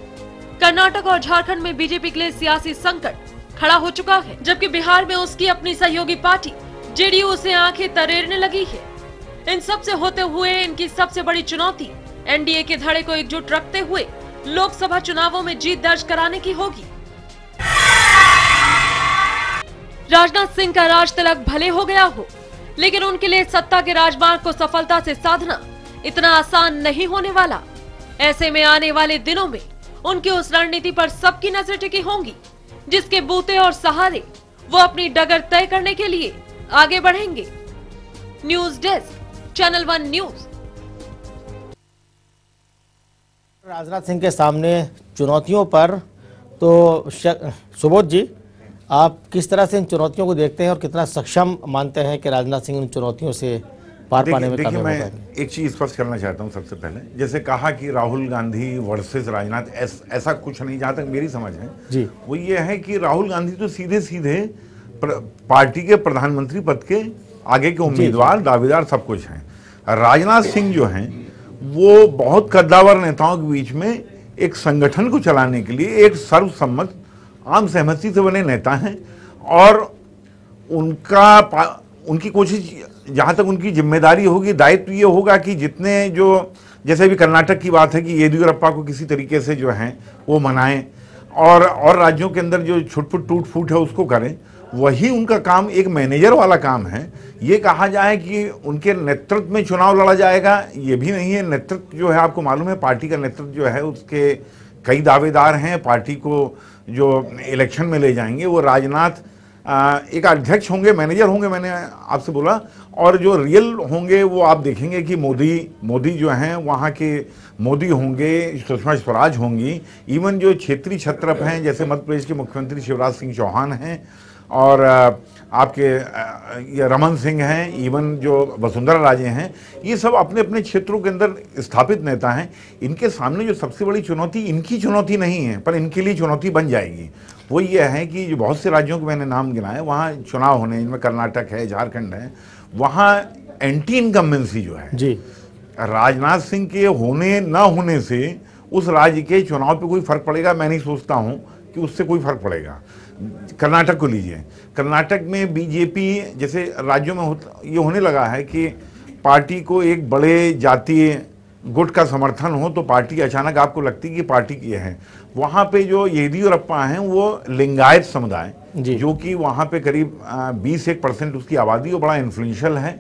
कर्नाटक और झारखंड में बीजेपी के लिए सियासी संकट खड़ा हो चुका है, जबकि बिहार में उसकी अपनी सहयोगी पार्टी जेडीयू उसे आंखें तरेरने लगी है। इन सब से होते हुए इनकी सबसे बड़ी चुनौती एनडीए के धड़े को एकजुट रखते हुए लोकसभा चुनावों में जीत दर्ज कराने की होगी। राजनाथ सिंह का राज तिलक भले हो गया हो, लेकिन उनके लिए सत्ता के राजमार्ग को सफलता से साधना इतना आसान नहीं होने वाला। ऐसे में आने वाले दिनों में उनकी उस रणनीति पर सबकी नजर टिकी होंगी, जिसके बूते और सहारे वो अपनी डगर तय करने के लिए आगे बढ़ेंगे। News desk, channel 1 news. Rajnath Singh के सामने चुनौतियों पर तो सुबोध जी, आप किस तरह से इन चुनौतियों को देखते हैं और कितना सक्षम मानते हैं कि राजनाथ सिंह इन चुनौतियों से पार पाने में कामयाब हो पाएंगे? मैं एक चीज स्पष्ट करना चाहता हूं सबसे पहले, जैसे कहा कि राहुल गांधी वर्सेस राजनाथ, ऐसा कुछ नहीं। जहां तक मेरी समझ है जी, वो ये है कि राहुल गांधी तो सीधे सीधे पार्टी के प्रधानमंत्री पद के आगे के उम्मीदवार, दावेदार सब कुछ हैं। राजनाथ सिंह जो हैं वो बहुत कद्दावर नेताओं के बीच में एक संगठन को चलाने के लिए एक सर्वसम्मत आम सहमति से बने नेता हैं, और उनकी कोशिश, जहां तक उनकी जिम्मेदारी होगी, दायित्व ये होगा कि जितने जो, जैसे भी कर्नाटक की बात है कि येदियुरप्पा को किसी तरीके से जो है वो मनाएं, और राज्यों के अंदर जो छुटपुट टूट फूट है उसको करें। वही उनका काम, एक मैनेजर वाला काम है। ये कहा जाए कि उनके नेतृत्व में चुनाव लड़ा जाएगा, ये भी नहीं है। नेतृत्व जो है, आपको मालूम है, पार्टी का नेतृत्व जो है उसके कई दावेदार हैं। पार्टी को जो इलेक्शन में ले जाएंगे वो राजनाथ एक अध्यक्ष होंगे, मैनेजर होंगे, मैंने आपसे बोला, और जो रियल होंगे वो आप देखेंगे कि मोदी जो हैं वहाँ के मोदी होंगे, सुषमा स्वराज होंगी, इवन जो क्षेत्रीय छत्रप हैं जैसे मध्य प्रदेश के मुख्यमंत्री शिवराज सिंह चौहान हैं, और आपके ये रमन सिंह हैं, इवन जो वसुंधरा राजे हैं, ये सब अपने अपने क्षेत्रों के अंदर स्थापित नेता हैं। इनके सामने जो सबसे बड़ी चुनौती, इनकी चुनौती नहीं है पर इनके लिए चुनौती बन जाएगी, वो ये है कि जो बहुत से राज्यों के मैंने नाम गिनाए वहाँ चुनाव होने, इनमें कर्नाटक है, झारखंड है, वहाँ एंटी इनकम्बेंसी जो है जी, राजनाथ सिंह के होने ना होने से उस राज्य के चुनाव पे कोई फर्क पड़ेगा? मैं नहीं सोचता हूँ कि उससे कोई फर्क पड़ेगा। कर्नाटक को लीजिए, कर्नाटक में बीजेपी जैसे राज्यों में ये होने लगा है कि पार्टी को एक बड़े जातीय गुट का समर्थन हो तो पार्टी अचानक आपको लगती है कि पार्टी की है। वहाँ पे जो येदियुरप्पा हैं वो लिंगायत समुदाय, जो कि वहाँ पे करीब 20% उसकी आबादी और बड़ा इन्फ्लुएंशियल है,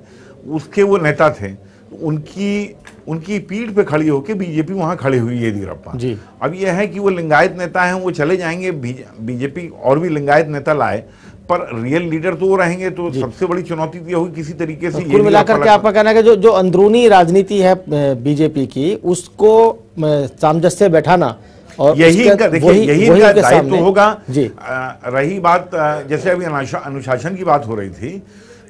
उसके वो नेता थे। उनकी पीठ पे खड़ी होकर बीजेपी वहाँ खड़ी हुई है येदियुरप्पा। अब यह है कि वो लिंगायत नेता हैं, वो चले जाएंगे, बीजेपी और भी लिंगायत नेता लाए पर रियल लीडर तो वो रहेंगे। तो सबसे बड़ी चुनौती ये होगी किसी तरीके से। कुल मिलाकर के आपका कहना है कि जो अंदरूनी राजनीति है बीजेपी की, उसको सामंजस्य बैठाना और यही इनका दायित्व होगा। जी रही बात, जैसे अभी अनुशासन की बात हो रही थी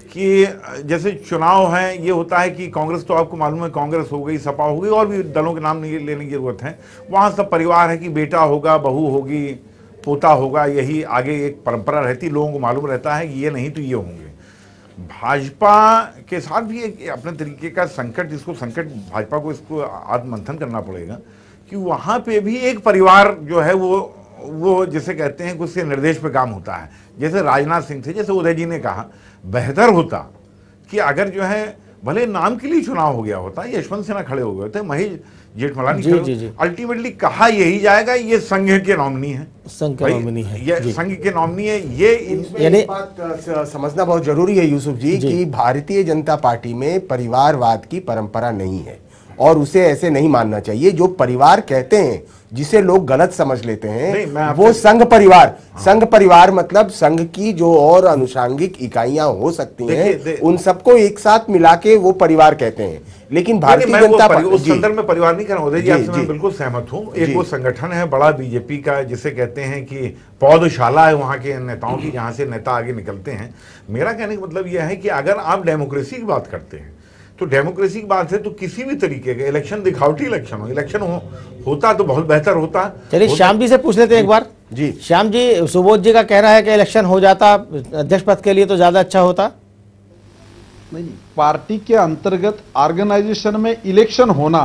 कि जैसे चुनाव है, ये होता है कि कांग्रेस तो आपको मालूम है, कांग्रेस हो गई, सपा हो गई, और भी दलों के नाम नहीं लेने की जरूरत है। वहां सब परिवार है कि बेटा होगा, बहू होगी, पोता होगा, यही आगे एक परंपरा रहती, लोगों को मालूम रहता है कि ये नहीं तो ये होंगे। भाजपा के साथ भी एक अपने तरीके का संकट, इसको संकट भाजपा को इसको आत्ममंथन करना पड़ेगा कि वहां पे भी एक परिवार जो है वो जिसे कहते हैं कि उसके निर्देश पे काम होता है। जैसे राजनाथ सिंह थे, जैसे उदय जी ने कहा, बेहतर होता कि अगर जो है भले नाम के लिए चुनाव हो गया होता, यशवंत सिन्हा खड़े हो गए थे, महेश जेठमलानी, अल्टीमेटली कहा यही जाएगा ये संघ के नॉमिनी है, संघ के नॉमिनी है, ये संघ के नॉमिनी है। ये यानी बात समझना बहुत जरूरी है यूसुफ जी कि भारतीय जनता पार्टी में परिवारवाद की परंपरा नहीं है और उसे ऐसे नहीं मानना चाहिए। जो परिवार कहते हैं, जिसे लोग गलत समझ लेते हैं, वो संघ परिवार। हाँ। संघ परिवार मतलब संघ की जो और अनुषांगिक इकाइयां हो सकती हैं, उन सबको एक साथ मिला के वो परिवार कहते हैं। लेकिन भारतीय जनता पार्टी उस संदर्भ में परिवार नहीं कर रहा हूं। आपसे मैं बिल्कुल सहमत हूं। एक वो संगठन है बड़ा बीजेपी का, जिसे कहते हैं कि पौधशाला है वहां के नेताओं की, जहां से नेता आगे निकलते हैं। मेरा कहने का मतलब यह है कि अगर आप डेमोक्रेसी की बात करते हैं तो डेमोक्रेसी की बात है तो किसी भी तरीके का इलेक्शन, दिखावटी इलेक्शन होता तो बहुत बेहतर होता। चलिए श्याम जी से पूछ लेते हैं एक बार। जी श्याम जी, सुबोध जी का कहना है कि इलेक्शन हो जाता अध्यक्ष पद के लिए तो ज्यादा अच्छा होता। नहीं, पार्टी के अंतर्गत ऑर्गेनाइजेशन में इलेक्शन होना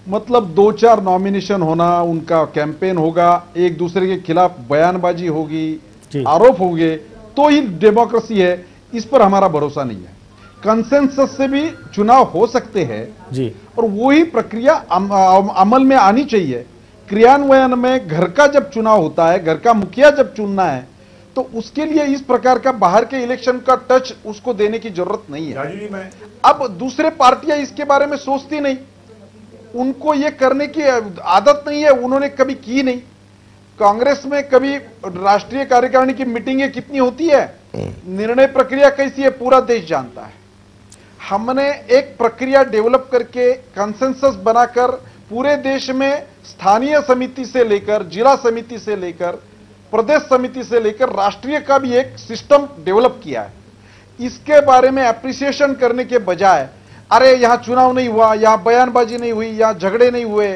मतलब 2-4 नॉमिनेशन होना, उनका कैंपेन होगा, एक दूसरे के खिलाफ बयानबाजी होगी, आरोप होंगे, तो ही डेमोक्रेसी है। इस पर हमारा भरोसा नहीं है। कंसेंसस से भी चुनाव हो सकते हैं जी, और वही प्रक्रिया अमल में आनी चाहिए। क्रियान्वयन में घर का जब चुनाव होता है, घर का मुखिया जब चुनना है, तो उसके लिए इस प्रकार का बाहर के इलेक्शन का टच उसको देने की जरूरत नहीं है। अब दूसरे पार्टियां इसके बारे में सोचती नहीं, उनको ये करने की आदत नहीं है, उन्होंने कभी की नहीं। कांग्रेस में कभी राष्ट्रीय कार्यकारिणी की मीटिंगें कितनी होती है, निर्णय प्रक्रिया कैसी है, पूरा देश जानता है। हमने एक प्रक्रिया डेवलप करके कंसेंसस बनाकर पूरे देश में स्थानीय समिति से लेकर, जिला समिति से लेकर, प्रदेश समिति से लेकर राष्ट्रीय का भी एक सिस्टम डेवलप किया है। इसके बारे में एप्रिसिएशन करने के बजाय अरे यहां चुनाव नहीं हुआ, यहां बयानबाजी नहीं हुई, यहां झगड़े नहीं हुए,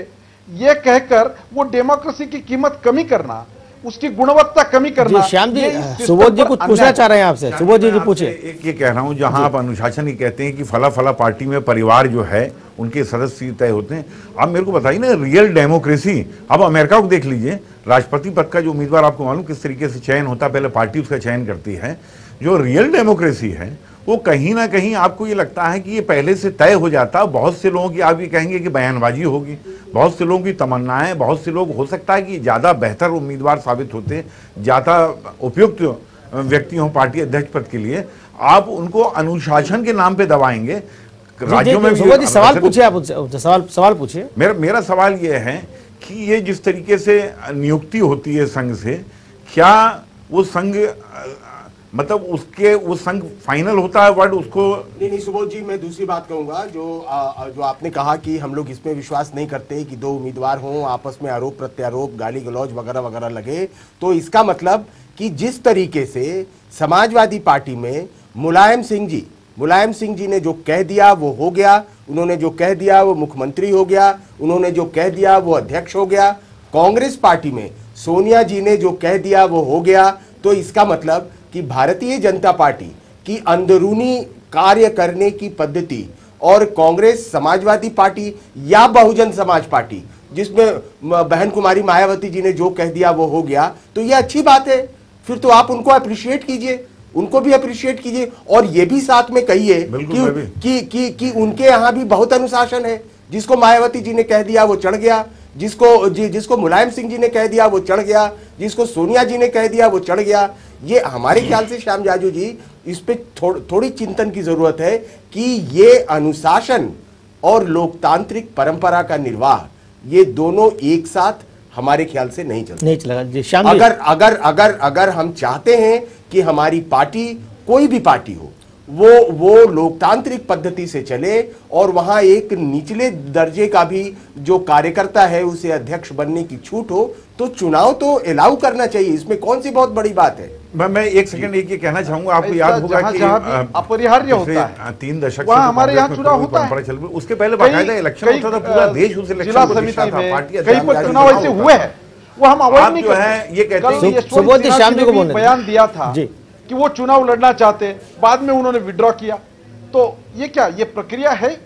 ये कहकर वो डेमोक्रेसी की कीमत कमी करना, उसकी गुणवत्ता कमी करना। श्याम जी, सुबोध जी कुछ पूछना चाह रहे हैं आपसे। सुबोध जी पूछे। एक ये कह रहा हूं, जहां आप अनुशासन ही कहते हैं कि फला फला पार्टी में परिवार जो है उनके सदस्य तय होते हैं। आप मेरे को बताइए ना, रियल डेमोक्रेसी, अब अमेरिका को देख लीजिए, राष्ट्रपति पद का जो उम्मीदवार आपको मालूम किस तरीके से चयन होता है, पहले पार्टी उसका चयन करती है। जो रियल डेमोक्रेसी है वो कहीं ना कहीं आपको ये लगता है कि ये पहले से तय हो जाता। बहुत से लोगों की आप ये कहेंगे कि बयानबाजी होगी, बहुत से लोगों की तमन्नाएं, बहुत से लोग हो सकता है कि ज़्यादा बेहतर उम्मीदवार साबित होते, ज़्यादा उपयुक्त व्यक्ति हों पार्टी अध्यक्ष पद के लिए, आप उनको अनुशासन के नाम पे दबाएंगे। राज्यों में भी सवाल पूछिए, आप सवाल पूछिए। मेरा सवाल ये है कि ये जिस तरीके से नियुक्ति होती है संघ से, क्या वो संघ मतलब उसके वो संघ फाइनल होता है वर्ड उसको? नहीं सुबोध जी, मैं दूसरी बात कहूंगा। जो आपने कहा कि हम लोग इसमें विश्वास नहीं करते कि 2 उम्मीदवार हों, आपस में आरोप प्रत्यारोप, गाली गलौज वगैरह वगैरह लगे, तो इसका मतलब कि जिस तरीके से समाजवादी पार्टी में मुलायम सिंह जी ने जो कह दिया वो हो गया, उन्होंने जो कह दिया वो मुख्यमंत्री हो गया, उन्होंने जो कह दिया वो अध्यक्ष हो गया। कांग्रेस पार्टी में सोनिया जी ने जो कह दिया वो हो गया। तो इसका मतलब कि भारतीय जनता पार्टी की अंदरूनी कार्य करने की पद्धति और कांग्रेस, समाजवादी पार्टी या बहुजन समाज पार्टी, जिसमें बहन कुमारी मायावती जी ने जो कह दिया वो हो गया, तो ये अच्छी बात है। फिर तो आप उनको अप्रिशिएट कीजिए, उनको भी अप्रिशिएट कीजिए, और ये भी साथ में कहिए कि उनके यहाँ भी बहुत अनुशासन है। जिसको मायावती जी ने कह दिया वो चढ़ गया, जिसको मुलायम सिंह जी ने कह दिया वो चढ़ गया, जिसको सोनिया जी ने कह दिया वो चढ़ गया। ये हमारे ख्याल से श्याम जाजू जी, इस पे थोड़ी चिंतन की जरूरत है कि ये अनुशासन और लोकतांत्रिक परंपरा का निर्वाह, ये दोनों एक साथ हमारे ख्याल से नहीं चलेगा। जी श्याम जी। अगर हम चाहते हैं कि हमारी पार्टी, कोई भी पार्टी हो, वो लोकतांत्रिक पद्धति से चले और वहां एक निचले दर्जे का भी जो कार्यकर्ता है उसे अध्यक्ष बनने की छूट हो, तो चुनाव तो अलाउ करना चाहिए। इसमें कौन सी बहुत बड़ी बात है। मैं एक सेकंड ये कहना चाहूंगा, आपको याद होगा कि अपरिहार्य होता है 3 दशक से हमारे यहाँ चुनाव होता है, चल रही, उसके पहले बाकायदा इलेक्शन होता था, पूरा देश उस इलेक्शन जिला समिति में कई पर चुनाव ऐसे हुए हैं, वो हम अवॉइड नहीं करते। ये कहते हैं सुबोध शाम जी को बयान दिया था कि वो चुनाव लड़ना चाहते, बाद में उन्होंने विड्रॉ किया, तो ये क्या, ये प्रक्रिया है?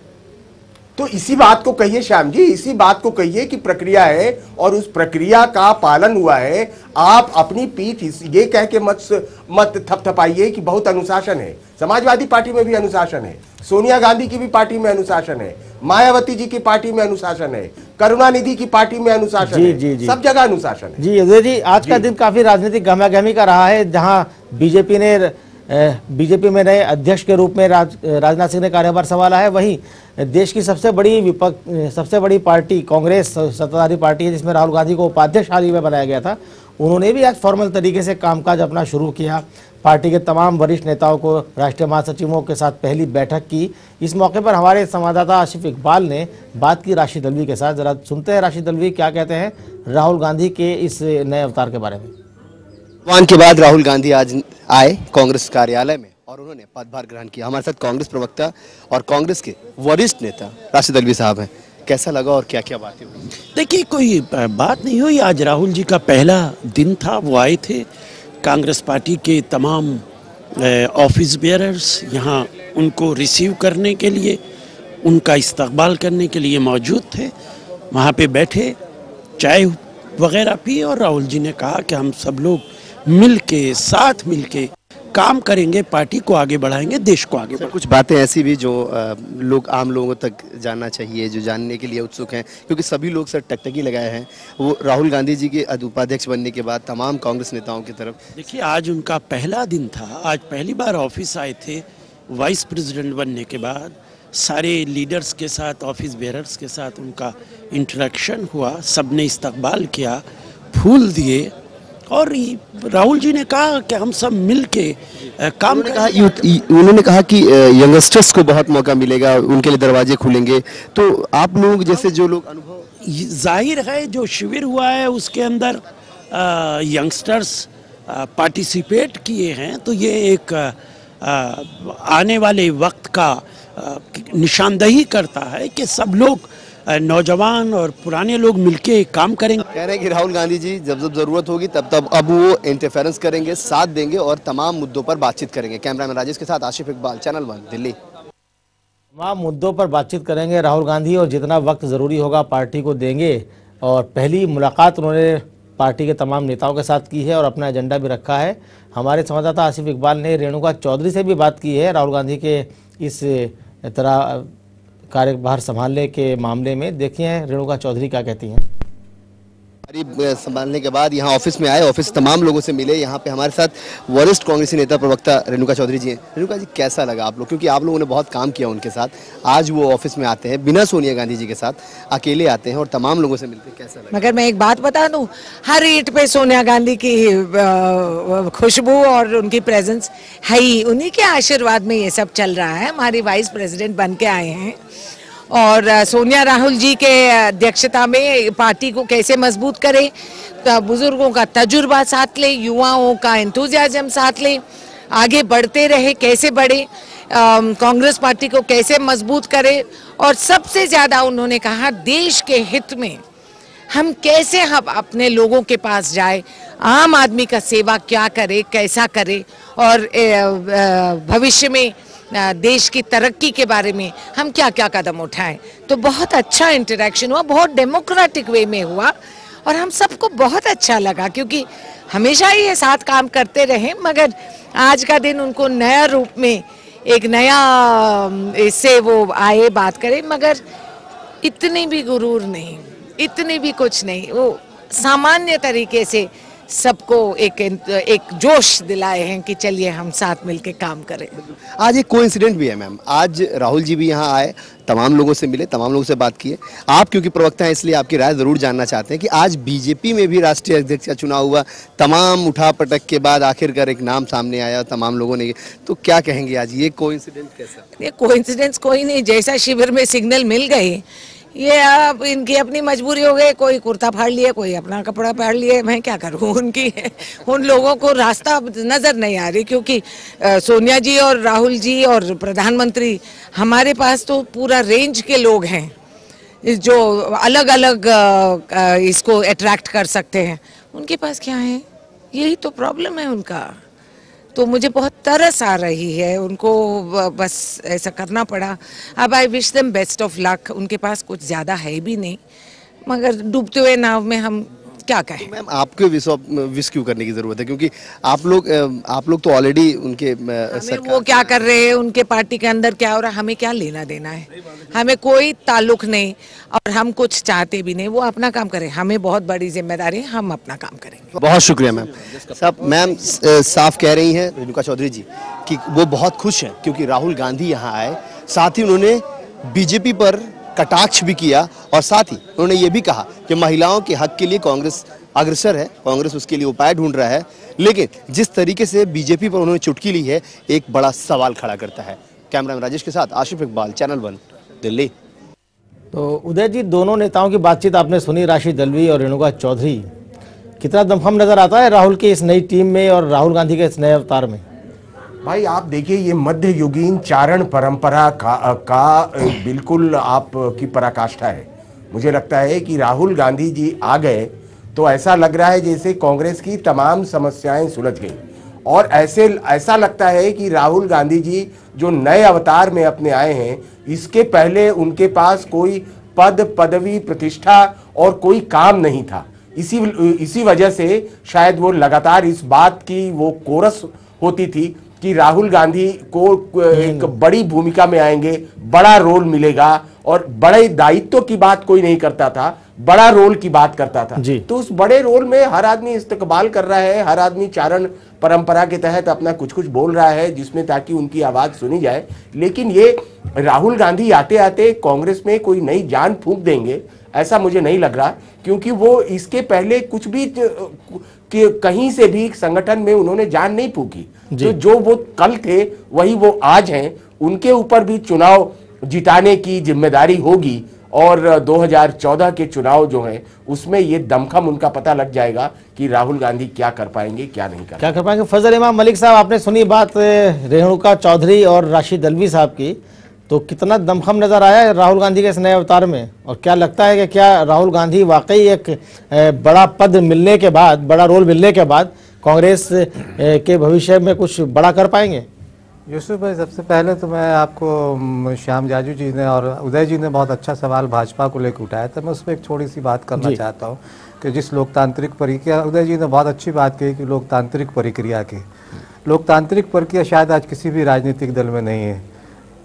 तो इसी बात को कहिए श्याम जी, इसी बात को कहिए कि प्रक्रिया है और उस प्रक्रिया का पालन हुआ है। आप अपनी पीठ ये कह के मत थपथपाइए कि बहुत अनुशासन है। समाजवादी पार्टी में भी अनुशासन है, सोनिया गांधी की भी पार्टी में अनुशासन है, मायावती जी की पार्टी में अनुशासन है, करुणानिधि की पार्टी में अनुशासन है, सब जगह अनुशासन है। जी अजय जी, आज का दिन काफी राजनीतिक गहमागहमी का रहा है, जहां बीजेपी में नए अध्यक्ष के रूप में राजनाथ सिंह ने कार्यभार संभाला है। वहीं देश की सबसे बड़ी पार्टी कांग्रेस सत्ताधारी पार्टी है, जिसमें राहुल गांधी को उपाध्यक्ष हाल ही में बनाया गया था, उन्होंने भी आज फॉर्मल तरीके से कामकाज अपना शुरू किया। पार्टी के तमाम वरिष्ठ नेताओं को राष्ट्रीय महासचिवों के साथ पहली बैठक की। इस मौके पर हमारे संवाददाता आसिफ इकबाल ने बात की राशिद दलवी के साथ। जरा सुनते हैं राशिद दलवी क्या कहते हैं राहुल गांधी के इस नए अवतार के बारे में। वान के बाद राहुल गांधी आज आए कांग्रेस कार्यालय में और उन्होंने पदभार ग्रहण किया। हमारे साथ कांग्रेस प्रवक्ता और कांग्रेस के वरिष्ठ नेता राशिद दलवी साहब हैं। कैसा लगा और क्या क्या बातें हुई? देखिए, कोई बात नहीं हुई। आज राहुल जी का पहला दिन था, वो आए थे। कांग्रेस पार्टी के तमाम ऑफिस बेयरर्स यहाँ उनको रिसीव करने के लिए, उनका इस्तकबाल करने के लिए मौजूद थे। वहाँ पे बैठे, चाय वगैरह पी और राहुल जी ने कहा कि हम सब लोग साथ मिलके काम करेंगे, पार्टी को आगे बढ़ाएंगे, देश को आगे बढ़ाएंगे। कुछ बातें ऐसी भी जो आम लोगों तक जानना चाहिए, जो जानने के लिए उत्सुक हैं, क्योंकि सभी लोग सर टकटकी लगाए हैं वो राहुल गांधी जी के उपाध्यक्ष बनने के बाद तमाम कांग्रेस नेताओं की तरफ। देखिए, आज उनका पहला दिन था, आज पहली बार ऑफिस आए थे। वाइस प्रेसिडेंट बनने के बाद सारे लीडर्स के साथ, ऑफिस बेयरर्स के साथ उनका इंटरेक्शन हुआ, सबने इस्तकबाल किया, फूल दिए और राहुल जी ने कहा कि हम सब मिलके काम करेंगे। उन्होंने कहा कि यंगस्टर्स को बहुत मौका मिलेगा, उनके लिए दरवाजे खुलेंगे। तो आप लोग जैसे जो लोग अनुभव, जाहिर है जो शिविर हुआ है उसके अंदर यंगस्टर्स पार्टिसिपेट किए हैं, तो ये एक आने वाले वक्त का निशानदही करता है कि सब लोग, नौजवान और पुराने लोग मिलके काम करेंगे। कह रहे हैं कि राहुल गांधी जी जब जब जरूरत होगी तब अब वो इंटरफेरेंस करेंगे, साथ देंगे और तमाम मुद्दों पर बातचीत करेंगे। कैमरामैन राजेश के साथ आसिफ इकबाल, चैनल 1 दिल्ली। तमाम मुद्दों पर बातचीत करेंगे राहुल गांधी और जितना वक्त जरूरी होगा पार्टी को देंगे। और पहली मुलाकात उन्होंने पार्टी के तमाम नेताओं के साथ की है और अपना एजेंडा भी रखा है। हमारे संवाददाता आसिफ इकबाल ने रेणुका चौधरी से भी बात की है राहुल गांधी के इस तरह कार्यभार संभालने के मामले में। देखिए रेणुका चौधरी क्या कहती हैं। संभालने के बाद यहाँ ऑफिस में आए, ऑफिस तमाम लोगों से मिले। यहाँ पे हमारे साथ वरिष्ठ कांग्रेसी नेता प्रवक्ता रेणुका चौधरी जी हैं। रेणुका जी, कैसा लगा आप लोग, क्योंकि आप लोगों ने बहुत काम किया उनके साथ, आज वो ऑफिस में आते हैं बिना सोनिया गांधी जी के साथ, अकेले आते हैं और तमाम लोगों से मिलते हैं, कैसा लगा? मगर मैं एक बात बता दूं, हर ईंट पे सोनिया गांधी की खुशबू और उनकी प्रेजेंस है ही। उन्हीं के आशीर्वाद में ये सब चल रहा है। हमारी वाइस प्रेसिडेंट बन के आए हैं और सोनिया राहुल जी के अध्यक्षता में पार्टी को कैसे मजबूत करे, बुजुर्गों का तजुर्बा साथ ले, युवाओं का एंथुजियाज्म साथ ले, आगे बढ़ते रहे, कैसे बढ़े, कांग्रेस पार्टी को कैसे मजबूत करे। और सबसे ज़्यादा उन्होंने कहा देश के हित में हम कैसे अपने लोगों के पास जाए, आम आदमी का सेवा क्या करे, कैसा करे और भविष्य में देश की तरक्की के बारे में हम क्या क्या कदम उठाएं। तो बहुत अच्छा इंटरेक्शन हुआ, बहुत डेमोक्रेटिक वे में हुआ और हम सबको बहुत अच्छा लगा, क्योंकि हमेशा ही ये साथ काम करते रहे, मगर आज का दिन उनको नया रूप में, एक नया इससे वो आए, बात करें, मगर इतनी भी गुरूर नहीं, इतनी भी कुछ नहीं, वो सामान्य तरीके से सबको एक जोश दिलाए हैं कि चलिए हम साथ मिलके काम करें। आज एक कोइंसिडेंट भी है मैम, आज राहुल जी भी यहाँ आए, तमाम लोगों से मिले, तमाम लोगों से बात किए। आप क्योंकि प्रवक्ता हैं इसलिए आपकी राय जरूर जानना चाहते हैं कि आज बीजेपी में भी राष्ट्रीय अध्यक्ष का चुनाव हुआ, तमाम उठापटक के बाद आखिरकार एक नाम सामने आया, तमाम लोगों ने, तो क्या कहेंगे आज ये कोइंसिडेंट कैसा? ये कोइंसिडेंस कोई नहीं, जैसा शिविर में सिग्नल मिल गई, ये अब इनकी अपनी मजबूरी हो गई, कोई कुर्ता फाड़ लिए, कोई अपना कपड़ा फाड़ लिए, मैं क्या करूं, उन लोगों को रास्ता नजर नहीं आ रही, क्योंकि सोनिया जी और राहुल जी और प्रधानमंत्री, हमारे पास तो पूरा रेंज के लोग हैं जो अलग अलग इसको अट्रैक्ट कर सकते हैं, उनके पास क्या है, यही तो प्रॉब्लम है उनका। तो मुझे बहुत तरस आ रही है, उनको बस ऐसा करना पड़ा। अब I wish them best of luck, उनके पास कुछ ज़्यादा है भी नहीं, मगर डूबते हुए नाव में हम क्या कहें। मैम आपको विश क्यों करने की जरूरत है, क्योंकि आप लोग तो ऑलरेडी उनके सरकार, वो क्या कर रहे हैं, उनके पार्टी के अंदर क्या हो रहा है, हमें क्या लेना देना है, हमें कोई ताल्लुक नहीं और हम कुछ चाहते भी नहीं। वो अपना काम करें, हमें बहुत बड़ी जिम्मेदारी है, हम अपना काम करेंगे। बहुत शुक्रिया मैम। सब मैम साफ कह रही हैं रेणुका चौधरी जी कि वो बहुत खुश हैं क्योंकि राहुल गांधी यहाँ आए, साथ ही उन्होंने बीजेपी पर कटाक्ष भी किया और साथ ही उन्होंने ये भी कहा कि महिलाओं के हक के लिए कांग्रेस अग्रसर है, कांग्रेस उसके लिए उपाय ढूंढ रहा है, लेकिन जिस तरीके से बीजेपी पर उन्होंने चुटकी ली है एक बड़ा सवाल खड़ा करता है। कैमरामैन राजेश के साथ आशिफ इकबाल, चैनल 1 दिल्ली। तो उदय जी, दोनों नेताओं की बातचीत आपने सुनी, राशि दलवी और रेणुका चौधरी, कितना दमखम नजर आता है राहुल की इस नई टीम में और राहुल गांधी के इस नए अवतार में? भाई आप देखिए, ये मध्ययुगीन चारण परंपरा का बिल्कुल आपकी पराकाष्ठा है। मुझे लगता है कि राहुल गांधी जी आ गए तो ऐसा लग रहा है जैसे कांग्रेस की तमाम समस्याएं सुलझ गई, और ऐसा लगता है कि राहुल गांधी जी जो नए अवतार में अपने आए हैं, इसके पहले उनके पास कोई पद, पदवी, प्रतिष्ठा और कोई काम नहीं था। इसी वजह से शायद वो लगातार इस बात की वो कोरस होती थी कि राहुल गांधी को एक बड़ी भूमिका में आएंगे, बड़ा रोल मिलेगा, और बड़े दायित्व की बात कोई नहीं करता था, बड़ा रोल की बात करता था। तो उस बड़े रोल में हर आदमी इस्तकबाल कर रहा है, हर आदमी चारण परंपरा के तहत अपना कुछ कुछ बोल रहा है जिसमें ताकि उनकी आवाज सुनी जाए। लेकिन ये राहुल गांधी आते आते कांग्रेस में कोई नई जान फूंक देंगे ऐसा मुझे नहीं लग रहा, क्योंकि वो इसके पहले कुछ भी कहीं से भी संगठन में उन्होंने जान नहीं फूकी। तो जो वो कल थे वही वो आज हैं। उनके ऊपर भी चुनाव जिताने की जिम्मेदारी होगी, और 2014 के चुनाव जो हैं उसमें ये दमखम उनका पता लग जाएगा कि राहुल गांधी क्या कर पाएंगे, क्या नहीं कर पाएंगे। फजल इमाम मलिक साहब, आपने सुनी बात रेणुका चौधरी और राशि दलवी साहब की, तो कितना दमखम नजर आया है राहुल गांधी के इस नए अवतार में, और क्या लगता है कि क्या राहुल गांधी वाकई एक बड़ा पद मिलने के बाद, बड़ा रोल मिलने के बाद कांग्रेस के भविष्य में कुछ बड़ा कर पाएंगे? यूसुफ भाई, सबसे पहले तो मैं आपको श्याम जाजू जी ने और उदय जी ने बहुत अच्छा सवाल भाजपा को लेकर उठाया था, मैं उस पर एक थोड़ी सी बात करना चाहता हूँ कि जिस लोकतांत्रिक प्रक्रिया, उदय जी ने बहुत अच्छी बात कही कि लोकतांत्रिक प्रक्रिया की, लोकतांत्रिक प्रक्रिया शायद आज किसी भी राजनीतिक दल में नहीं है।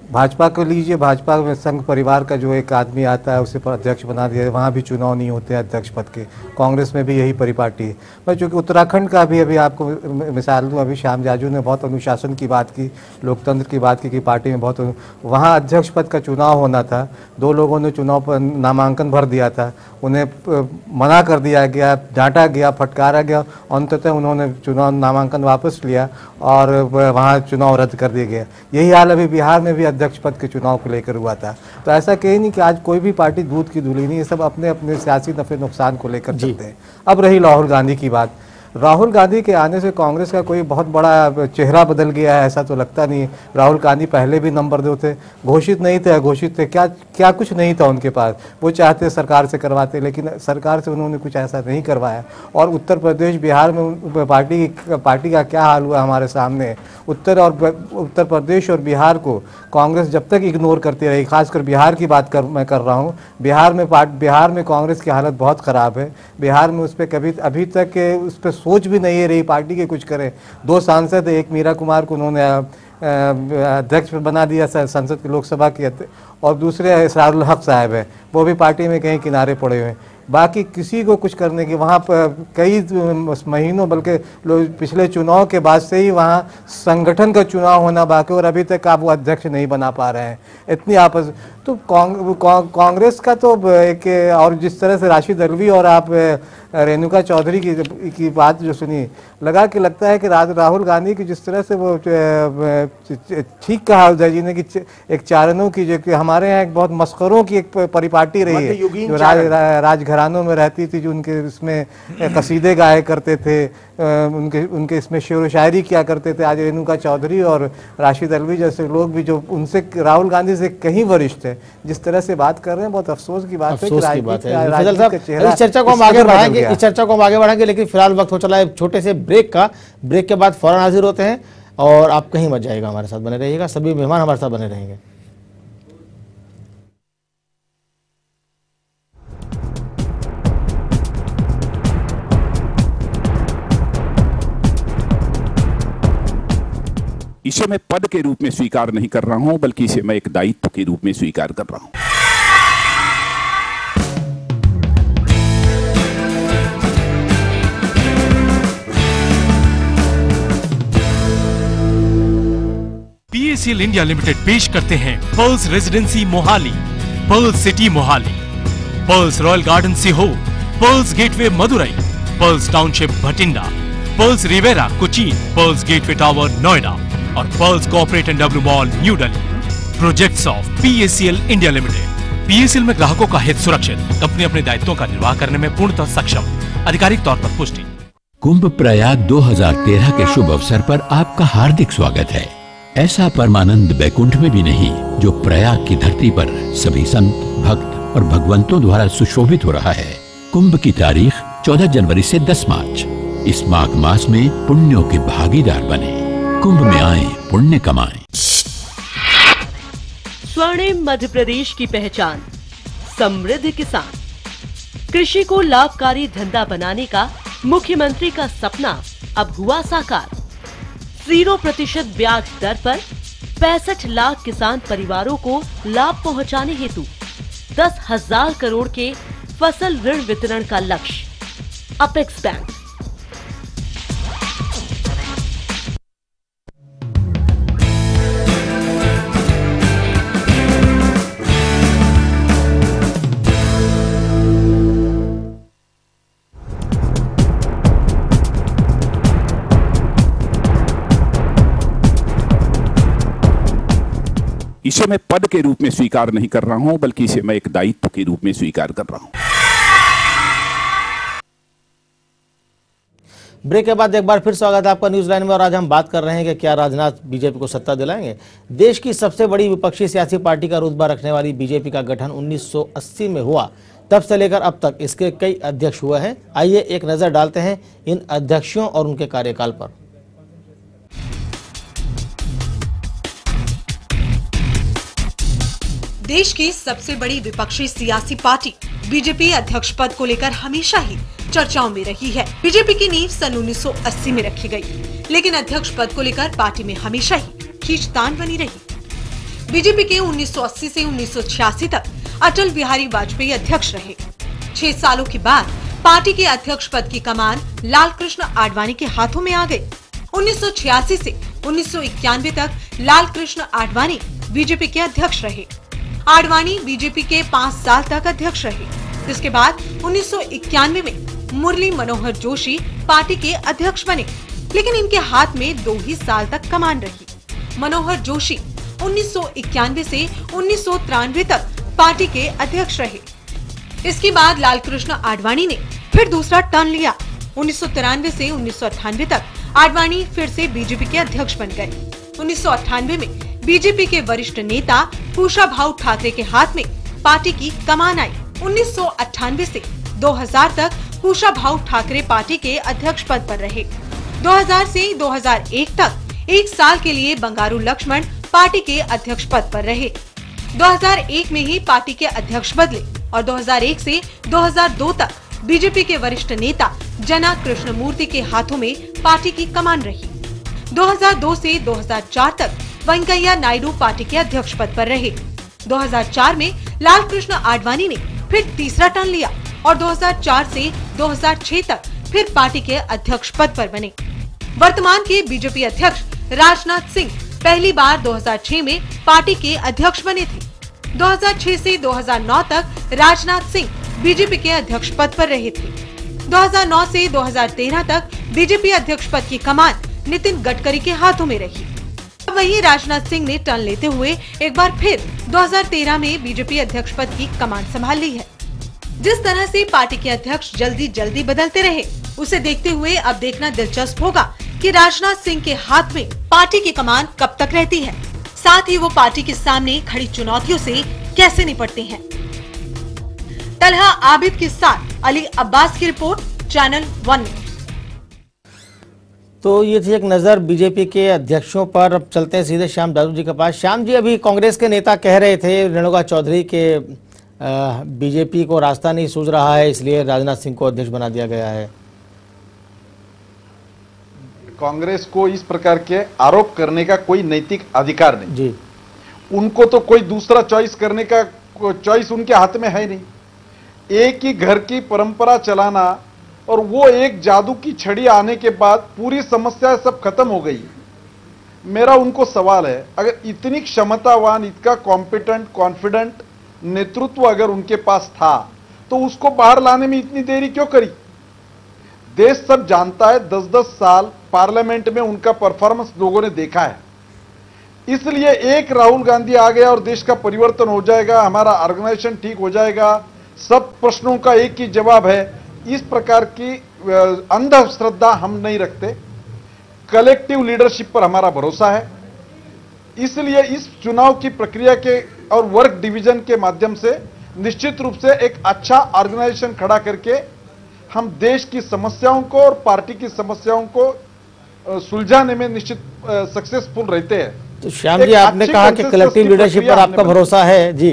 भाजपा को लीजिए, भाजपा में संघ परिवार का जो एक आदमी आता है उसे अध्यक्ष बना दिया, वहाँ भी चुनाव नहीं होते अध्यक्ष पद के। कांग्रेस में भी यही परिपाटी है। मैं चूँकि उत्तराखंड का अभी आपको मिसाल दूँ, अभी श्याम जाजू ने बहुत अनुशासन की बात की, लोकतंत्र की बात की कि पार्टी में बहुत, वहाँ अध्यक्ष पद का चुनाव होना था, 2 लोगों ने चुनाव पर नामांकन भर दिया था, उन्हें मना कर दिया गया, डांटा गया, फटकारा गया, अंततः उन्होंने चुनाव नामांकन वापस लिया और वहाँ चुनाव रद्द कर दिया गया। यही हाल अभी बिहार में भी अध्यक्ष पद के चुनाव को लेकर हुआ था। तो ऐसा कहीं नहीं कि आज कोई भी पार्टी दूध की धुली नहीं, ये सब अपने अपने सियासी नफे नुकसान को लेकर चलते हैं। अब रही राहुल गांधी की बात, राहुल गांधी के आने से कांग्रेस का कोई बहुत बड़ा चेहरा बदल गया है ऐसा तो लगता नहीं है। राहुल गांधी पहले भी नंबर 2 थे, घोषित नहीं थे, अघोषित थे, क्या कुछ नहीं था उनके पास। वो चाहते सरकार से करवाते, लेकिन सरकार से उन्होंने कुछ ऐसा नहीं करवाया। और उत्तर प्रदेश, बिहार में पार्टी का क्या हाल हुआ हमारे सामने। उत्तर प्रदेश और बिहार को कांग्रेस जब तक इग्नोर करती रही, खासकर बिहार की बात मैं कर रहा हूँ, बिहार में कांग्रेस की हालत बहुत ख़राब है। बिहार में उस पर कभी अभी तक उस पर सोच भी नहीं है रही पार्टी के कुछ करे। 2 सांसद, एक मीरा कुमार को उन्होंने अध्यक्ष बना दिया संसद की, लोकसभा की, और दूसरे इसरारुल हक साहब है, वो भी पार्टी में कहीं किनारे पड़े हुए हैं। बाकी किसी को कुछ करने की, वहाँ पर कई महीनों बल्कि पिछले चुनाव के बाद से ही वहाँ संगठन का चुनाव होना बाकी, और अभी तक आप वो अध्यक्ष नहीं बना पा रहे हैं। इतनी आपस तो कांग्रेस का तो एक, और जिस तरह से राशिद अल्वी और आप रेणुका चौधरी की बात जो सुनी, लगता है कि राहुल गांधी की जिस तरह से वो ठीक कहा उदय जी ने कि एक चारणों की, जो कि हमारे यहाँ एक बहुत मस्करों की एक परिपाटी रही है, जो राजघरानों में रहती थी, जो उनके इसमें कसीदे गाया करते थे, उनके इसमें शेर व शायरी किया करते थे। आज रेणुका चौधरी और राशिद अल्वी जैसे लोग भी जो उनसे राहुल गांधी से कहीं वरिष्ठ है, जिस तरह से बात कर रहे हैं, बहुत अफसोस की बात है। इस चर्चा को हम आगे बढ़ाएंगे, लेकिन फिलहाल वक्त हो चला है छोटे से ब्रेक का। ब्रेक के बाद फौरन हाजिर होते हैं, और आप कहीं मत जाइएगा, हमारे साथ बने रहिएगा, सभी मेहमान हमारे साथ बने रहेंगे। इसे मैं पद के रूप में स्वीकार नहीं कर रहा हूं, बल्कि इसे मैं एक दायित्व के रूप में स्वीकार कर रहा हूं। PACL इंडिया लिमिटेड पेश करते हैं Pearls residency Mohali, Pearls city Mohali, Pearls royal garden Sehore, Pearls gateway Madurai, Pearls township Bathinda, Pearls riviera Cochin, Pearls gateway tower Noida और Pearls corporate and W mall new Delhi. Projects of PACL India limited. PACL में ग्राहकों का हित सुरक्षित, company अपने दायित्वों का निर्वाह करने में पूर्णतः सक्षम। आधिकारिक तौर पर पुष्टि। कुंभ प्रयाग 2013 के शुभ अवसर पर आपका हार्दिक स्वागत है। ऐसा परमानंद बैकुंठ में भी नहीं, जो प्रयाग की धरती पर सभी संत, भक्त और भगवंतों द्वारा सुशोभित हो रहा है। कुंभ की तारीख 14 जनवरी से 10 मार्च। इस माघ मास में पुण्यों के भागीदार बने, कुंभ में आए, पुण्य कमाएं। स्वर्णिम मध्य प्रदेश की पहचान, समृद्ध किसान। कृषि को लाभकारी धंधा बनाने का मुख्यमंत्री का सपना अब हुआ साकार। 0% ब्याज दर पर 65 लाख किसान परिवारों को लाभ पहुंचाने हेतु 10,000 करोड़ के फसल ऋण वितरण का लक्ष्य। Apex bank. इसे मैं पद के रूप में स्वीकार नहीं कर रहा हूं, बल्कि इसे मैं एक दायित्व के रूप में स्वीकार कर रहा हूं। ब्रेक के बाद एक बार फिर स्वागत है आपका न्यूज लाइन में, और आज हम बात कर रहे हैं कि क्या राजनाथ बीजेपी को सत्ता दिलाएंगे। देश की सबसे बड़ी विपक्षी सियासी पार्टी का रुतबा रखने वाली बीजेपी का गठन 1980 में हुआ। तब से लेकर अब तक इसके कई अध्यक्ष हुए हैं। आइए एक नजर डालते हैं इन अध्यक्षों और उनके कार्यकाल पर। देश की सबसे बड़ी विपक्षी सियासी पार्टी बीजेपी अध्यक्ष पद को लेकर हमेशा ही चर्चाओं में रही है। बीजेपी की नींव सन 1980 में रखी गई, लेकिन अध्यक्ष पद को लेकर पार्टी में हमेशा ही खींचतान बनी रही। बीजेपी के 1980 से 1986 तक अटल बिहारी वाजपेयी अध्यक्ष रहे। 6 सालों के बाद पार्टी के अध्यक्ष पद की कमान लाल कृष्ण आडवाणी के हाथों में आ गई। 1986 से 1991 तक लाल कृष्ण आडवाणी बीजेपी के अध्यक्ष रहे। आडवाणी बीजेपी के 5 साल तक अध्यक्ष रहे। इसके बाद 1991 में मुरली मनोहर जोशी पार्टी के अध्यक्ष बने, लेकिन इनके हाथ में 2 ही साल तक कमान रही। मनोहर जोशी 1991 से 1993 तक पार्टी के अध्यक्ष रहे। इसके बाद लाल कृष्ण आडवाणी ने फिर दूसरा टर्न लिया। 1993 से 1998 तक आडवाणी फिर से बीजेपी के अध्यक्ष बन गए। 1998 में बीजेपी के वरिष्ठ नेता कुशाभाऊ ठाकरे के हाथ में पार्टी की कमान आई। 1998 से 2000 तक कुशाभाऊ ठाकरे पार्टी के अध्यक्ष पद पर रहे। 2000 से 2001 तक 1 साल के लिए बंगारू लक्ष्मण पार्टी के अध्यक्ष पद पर रहे। 2001 में ही पार्टी के अध्यक्ष बदले और 2001 से 2002 तक बीजेपी के वरिष्ठ नेता जना कृष्णमूर्ति के हाथों में पार्टी की कमान रही। 2002 से 2004 तक वेंकैया नायडू पार्टी के अध्यक्ष पद पर रहे। 2004 में लाल कृष्ण आडवाणी ने फिर तीसरा टर्न लिया और 2004 से 2006 तक फिर पार्टी के अध्यक्ष पद पर बने। वर्तमान के बीजेपी अध्यक्ष राजनाथ सिंह पहली बार 2006 में पार्टी के अध्यक्ष बने थे। 2006 से 2009 तक राजनाथ सिंह बीजेपी के अध्यक्ष पद पर रहे थे। 2009 से 2013 तक बीजेपी अध्यक्ष पद की कमान नितिन गडकरी के हाथों में रही। वहीं राजनाथ सिंह ने टर्न लेते हुए एक बार फिर 2013 में बीजेपी अध्यक्ष पद की कमान संभाल ली है। जिस तरह से पार्टी के अध्यक्ष जल्दी जल्दी बदलते रहे, उसे देखते हुए अब देखना दिलचस्प होगा कि राजनाथ सिंह के हाथ में पार्टी की कमान कब तक रहती है, साथ ही वो पार्टी के सामने खड़ी चुनौतियों से कैसे निपटते हैं। तलहा आबिद के साथ अली अब्बास की रिपोर्ट, चैनल 1। तो ये थी एक नज़र बीजेपी के अध्यक्षों पर। अब चलते हैं सीधे श्याम दादू जी के पास। श्याम जी, अभी कांग्रेस के नेता कह रहे थे रेणुका चौधरी के बीजेपी को रास्ता नहीं सूझ रहा है, इसलिए राजनाथ सिंह को अध्यक्ष बना दिया गया है। कांग्रेस को इस प्रकार के आरोप करने का कोई नैतिक अधिकार नहीं जी। उनको तो कोई दूसरा चॉइस करने का चॉइस उनके हाथ में है नहीं। एक ही घर की परंपरा चलाना और वो एक जादू की छड़ी आने के बाद पूरी समस्या सब खत्म हो गई। मेरा उनको सवाल है, अगर इतनी क्षमतावान, इतना कॉम्पिटेंट, कॉन्फिडेंट नेतृत्व अगर उनके पास था तो उसको बाहर लाने में इतनी देरी क्यों करी? देश सब जानता है, 10-10 साल पार्लियामेंट में उनका परफॉर्मेंस लोगों ने देखा है। इसलिए एक राहुल गांधी आ गया और देश का परिवर्तन हो जाएगा, हमारा ऑर्गेनाइजेशन ठीक हो जाएगा, सब प्रश्नों का एक ही जवाब है, इस प्रकार की अंधश्रद्धा हम नहीं रखते। कलेक्टिव लीडरशिप पर हमारा भरोसा है। इसलिए इस चुनाव की प्रक्रिया के और वर्क डिवीजन के माध्यम से निश्चित रूप से एक अच्छा ऑर्गेनाइजेशन खड़ा करके हम देश की समस्याओं को और पार्टी की समस्याओं को सुलझाने में निश्चित सक्सेसफुल रहते हैं। तो श्याम जी, आपने कहा कि कलेक्टिव लीडरशिप पर आपका भरोसा है जी,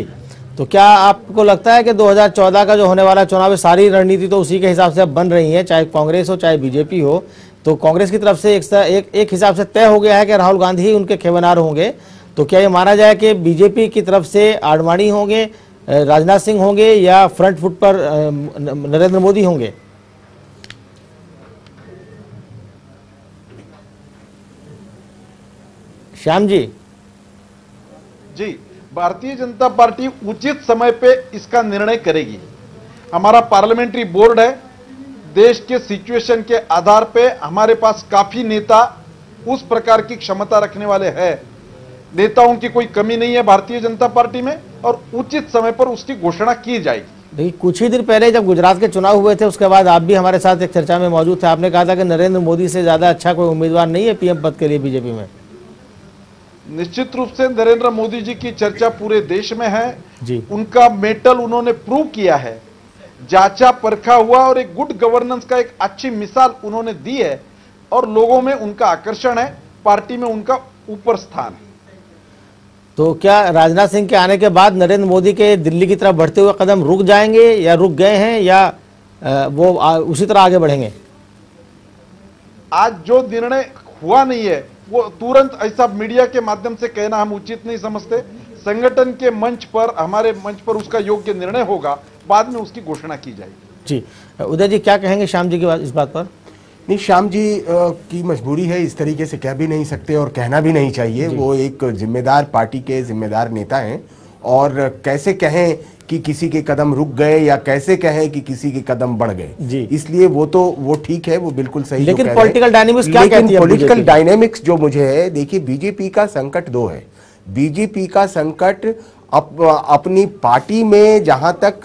तो क्या आपको लगता है कि 2014 का जो होने वाला चुनाव है, सारी रणनीति तो उसी के हिसाब से अब बन रही है, चाहे कांग्रेस हो चाहे बीजेपी हो, तो कांग्रेस की तरफ से एक हिसाब से तय हो गया है कि राहुल गांधी ही उनके खेवनार होंगे। तो क्या ये माना जाए कि बीजेपी की तरफ से आडवाणी होंगे, राजनाथ सिंह होंगे, या फ्रंट फुट पर नरेंद्र मोदी होंगे? श्याम जी जी, भारतीय जनता पार्टी उचित समय पे इसका निर्णय करेगी। हमारा पार्लियामेंट्री बोर्ड है, देश के सिचुएशन के आधार पे हमारे पास काफी नेता उस प्रकार की क्षमता रखने वाले हैं। नेताओं की कोई कमी नहीं है भारतीय जनता पार्टी में, और उचित समय पर उसकी घोषणा की जाएगी। देखिए, कुछ ही दिन पहले जब गुजरात के चुनाव हुए थे, उसके बाद आप भी हमारे साथ एक चर्चा में मौजूद थे। आपने कहा था कि नरेंद्र मोदी से ज्यादा अच्छा कोई उम्मीदवार नहीं है पीएम पद के लिए बीजेपी में। निश्चित रूप से नरेंद्र मोदी जी की चर्चा पूरे देश में है जी। उनका मेटल उन्होंने प्रूव किया है, जांचा परखा हुआ, और एक गुड गवर्नेंस का एक अच्छी मिसाल उन्होंने दी है, और लोगों में उनका आकर्षण है, पार्टी में उनका ऊपर स्थान है। तो क्या राजनाथ सिंह के आने के बाद नरेंद्र मोदी के दिल्ली की तरफ बढ़ते हुए कदम रुक जाएंगे, या रुक गए हैं, या वो उसी तरह आगे बढ़ेंगे? आज जो निर्णय हुआ नहीं है वो तुरंत ऐसा मीडिया के माध्यम से कहना हम उचित नहीं समझते। संगठन के मंच पर, हमारे मंच पर उसका योग्य निर्णय होगा, बाद में उसकी घोषणा की जाएगी। जी, उदय जी क्या कहेंगे श्याम जी की बात, इस बात पर? नहीं, श्याम जी की मजबूरी है, इस तरीके से कह भी नहीं सकते और कहना भी नहीं चाहिए। वो एक जिम्मेदार पार्टी के जिम्मेदार नेता हैं, और कैसे कहें कि किसी के कदम रुक गए, या कैसे कहें कि किसी के कदम बढ़ गए, इसलिए वो ठीक है, वो बिल्कुल सही। लेकिन पॉलिटिकल डायनेमिक्स क्या कहती है? पॉलिटिकल डायनेमिक्स जो मुझे है, देखिए बीजेपी का संकट दो है। बीजेपी का संकट अपनी पार्टी में, जहां तक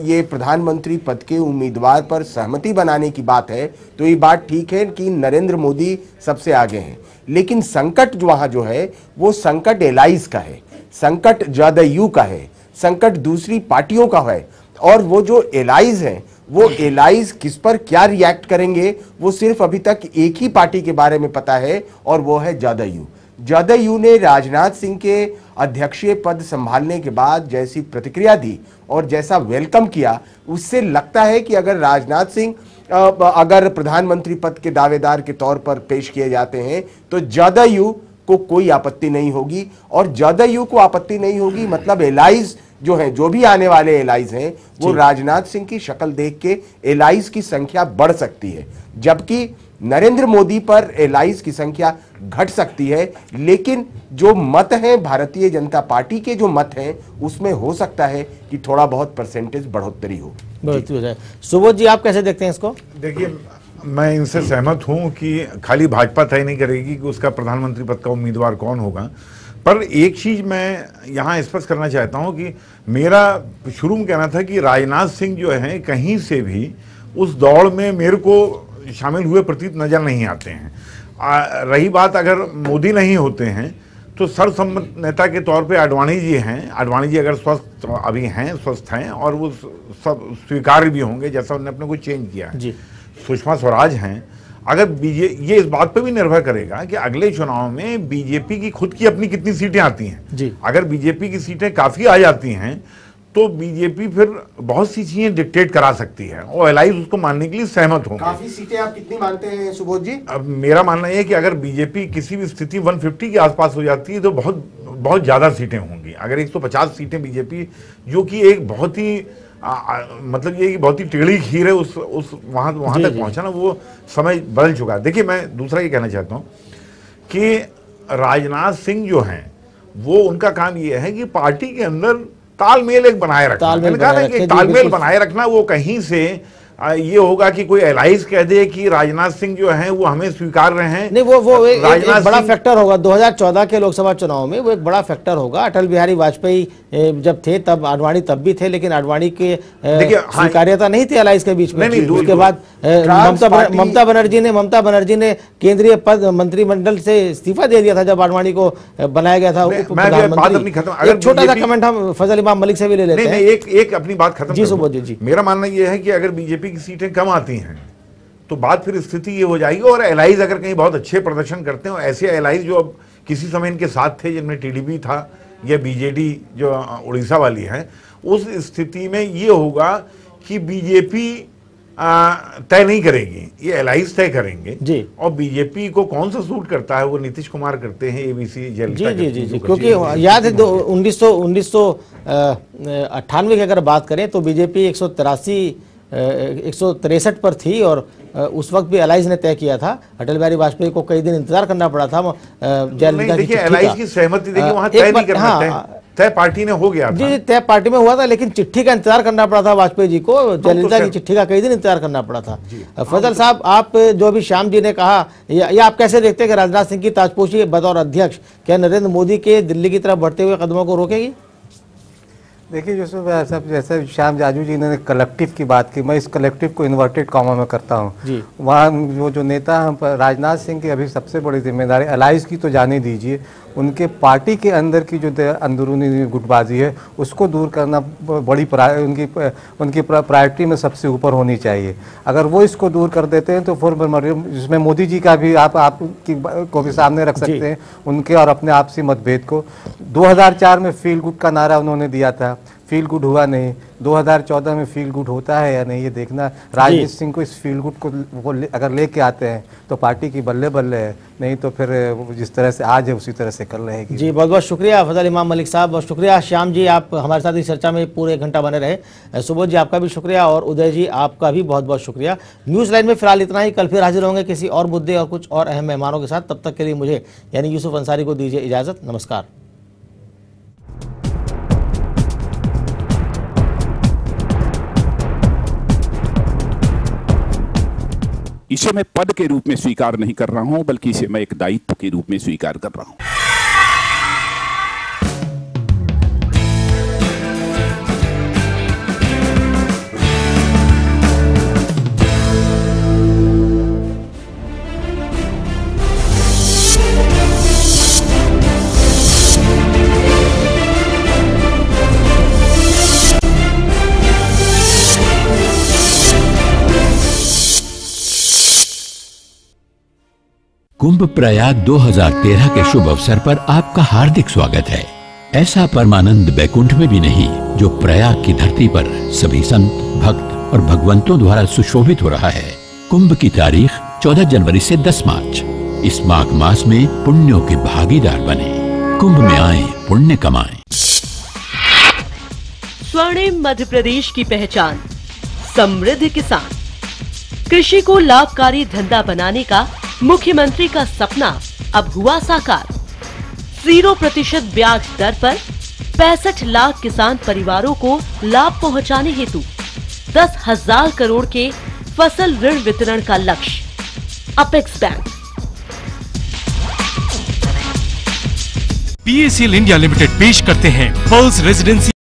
ये प्रधानमंत्री पद के उम्मीदवार पर सहमति बनाने की बात है, तो ये बात ठीक है कि नरेंद्र मोदी सबसे आगे हैं, लेकिन संकट जो वहां जो है वो संकट एलाइज का है, संकट जदयू का है, संकट दूसरी पार्टियों का है। और वो जो एलाइज हैं, वो एलाइज किस पर क्या रिएक्ट करेंगे, वो सिर्फ अभी तक एक ही पार्टी के बारे में पता है, और वो है जदयू। जदयू ने राजनाथ सिंह के अध्यक्षीय पद संभालने के बाद जैसी प्रतिक्रिया दी और जैसा वेलकम किया, उससे लगता है कि अगर राजनाथ सिंह अगर प्रधानमंत्री पद के दावेदार के तौर पर पेश किए जाते हैं, तो जदयू को कोई आपत्ति नहीं होगी और जदयू को आपत्ति नहीं होगी। मतलब एलाइज जो हैं, जो भी आने वाले एलाइज हैं, वो राजनाथ सिंह की शक्ल देख के एलाइज की संख्या बढ़ सकती है, जबकि नरेंद्र मोदी पर एलाइज की संख्या घट सकती है। लेकिन जो मत हैं, भारतीय जनता पार्टी के जो मत हैं, उसमें हो सकता है कि थोड़ा बहुत परसेंटेज बढ़ोतरी हो जाए। सुबोध जी, आप कैसे देखते हैं इसको? देखिए, मैं इनसे सहमत हूं कि खाली भाजपा तय नहीं करेगी कि उसका प्रधानमंत्री पद का उम्मीदवार कौन होगा, पर एक चीज मैं यहां स्पष्ट करना चाहता हूं कि मेरा शुरू में कहना था कि राजनाथ सिंह जो है कहीं से भी उस दौड़ में मेरे को शामिल हुए प्रतीत नजर नहीं आते हैं। रही बात अगर मोदी नहीं होते हैं तो सर्वसम्मत नेता के तौर पे आडवाणी जी हैं। आडवाणी जी अगर स्वस्थ अभी हैं, स्वस्थ हैं और वो सब स्वीकार्य भी होंगे जैसा उन्होंने अपने को चेंज किया है। सुषमा स्वराज हैं। अगर ये इस बात पे भी निर्भर करेगा कि अगले चुनाव में बीजेपी की खुद की अपनी कितनी सीटें आती हैं। अगर बीजेपी की सीटें काफी आ जाती हैं तो बीजेपी फिर बहुत सी चीजें डिक्टेट करा सकती है और एलाइज उसको मानने के लिए सहमत होंगे। काफी सीटें आप कितनी मानते हैं सुबोध जी? अब मेरा मानना यह है कि अगर बीजेपी किसी भी स्थिति 150 के आसपास हो जाती है तो बहुत ज्यादा सीटें होंगी। अगर 150 सीटें बीजेपी, जो कि एक बहुत ही मतलब ये बहुत ही टेढ़ी खीर है, उस वहां तक पहुंचा ना, वो समय बदल चुका है। देखिए, मैं दूसरा ये कहना चाहता हूं कि राजनाथ सिंह जो हैं, वो उनका काम ये है कि पार्टी के अंदर तालमेल एक बनाए रखना। तालमेल बनाए रखना, वो कहीं से ये होगा कि कोई एलाइज कह दे कि राजनाथ सिंह जो हैं वो हमें स्वीकार रहे हैं, नहीं, वो एक बड़ा फैक्टर होगा 2014 के लोकसभा चुनाव में। वो एक बड़ा फैक्टर होगा। अटल बिहारी वाजपेयी जब थे तब आडवाणी तब भी थे, लेकिन आडवाणी के स्वीकार्यता नहीं थी एलाइज के बीच में। उसके बाद ममता बनर्जी ने केंद्रीय पद मंत्रिमंडल से इस्तीफा दे दिया था जब आडवाणी को बनाया गया था प्रधानमंत्री। छोटा सा कमेंट हम फजल इमाम मलिक से भी ले लेते हैं। एक अपनी बात खत्म जी सुबोध जी। मेरा मानना यह है कि अगर बीजेपी की सीटें कम आती हैं तो बात फिर स्थिति ये हो जाएगी, और एलाइज अगर कहीं बहुत अच्छे प्रदर्शन करते हैं, ऐसे एलाइज जो अब किसी समय इनके साथ थे, जिनमें टीडीपी था या बीजेडी जो उड़ीसा वाली है, उस स्थिति में ये होगा कि बीजेपी तय नहीं करेगी, ये एलाइज तय करेंगे जी। और बीजेपी को कौन सा सूट करता है, वो नीतीश कुमार करते हैं, एबीसी जयललिता जी, क्योंकि याद है 1998 की अगर बात करें तो बीजेपी 163 पर थी और उस वक्त भी एलाइज ने तय किया था। अटल बिहारी वाजपेयी को कई दिन इंतजार करना पड़ा था जयललिता की। एलाइज की सहमति देखिए, वहां तय नहीं करना, तय पार्टी ने हो गया था। जी, तय पार्टी में हुआ था, लेकिन चिट्ठी का इंतजार करना पड़ा था वाजपेयी जी को। जयललिता की चिट्ठी का कई दिन इंतजार करना पड़ा था। फजल साहब, आप जो अभी श्याम जी ने कहा, या आप कैसे देखते हैं कि राजनाथ सिंह की ताजपोशी बतौर अध्यक्ष क्या नरेंद्र मोदी के दिल्ली की तरफ बढ़ते हुए कदमों को रोकेगी? देखिए यूसुफ साहब, जैसे श्याम जाजू जी ने कलेक्टिव की बात की, मैं इस कलेक्टिव को इन्वर्टेड कॉमा में करता हूँ। वहाँ वो जो नेता राजनाथ सिंह की अभी सबसे बड़ी जिम्मेदारी एलाइज की तो जाने दीजिए, उनके पार्टी के अंदर की जो अंदरूनी गुटबाजी है उसको दूर करना बड़ी उनकी प्रायोरिटी में सबसे ऊपर होनी चाहिए। अगर वो इसको दूर कर देते हैं तो फिर जिसमें मोदी जी का भी आपकी को भी सामने रख सकते हैं, उनके और अपने आपसी मतभेद को। 2004 में फील गुड का नारा उन्होंने दिया था, फील गुड हुआ नहीं। 2014 में फील गुड होता है या नहीं, ये देखना। राजनीत सिंह को इस फील गुड को वो अगर लेके आते हैं तो पार्टी की बल्ले बल्ले है, नहीं तो फिर जिस तरह से आज है उसी तरह से कल रहेगी। जी, बहुत बहुत शुक्रिया फजल इमाम मलिक साहब, बहुत शुक्रिया श्याम जी, आप हमारे साथ इस चर्चा में पूरे 1 घंटा बने रहे। सुबोध जी, आपका भी शुक्रिया, और उदय जी, आपका भी बहुत बहुत शुक्रिया। न्यूज़ लाइन में फिलहाल इतना ही। कल फिर हाजिर होंगे किसी और मुद्दे और कुछ और अहम मेहमानों के साथ। तब तक के लिए मुझे यानी यूसुफ अंसारी को दीजिए इजाज़त। नमस्कार। इसे मैं पद के रूप में स्वीकार नहीं कर रहा हूं, बल्कि इसे मैं एक दायित्व के रूप में स्वीकार कर रहा हूं। कुंभ प्रयाग 2013 के शुभ अवसर पर आपका हार्दिक स्वागत है। ऐसा परमानंद बैकुंठ में भी नहीं जो प्रयाग की धरती पर सभी संत, भक्त और भगवंतों द्वारा सुशोभित हो रहा है। कुंभ की तारीख 14 जनवरी से 10 मार्च। इस माघ मास में पुण्यों के भागीदार बने। कुंभ में आए, पुण्य कमाएं। स्वर्णिम मध्य प्रदेश की पहचान, समृद्ध किसान। कृषि को लाभकारी धंधा बनाने का मुख्यमंत्री का सपना अब हुआ साकार। 0% ब्याज दर पर 65 लाख किसान परिवारों को लाभ पहुंचाने हेतु 10,000 करोड़ के फसल ऋण वितरण का लक्ष्य। Apex bank. PACL India limited पेश करते हैं पर्ल्स रेजिडेंसी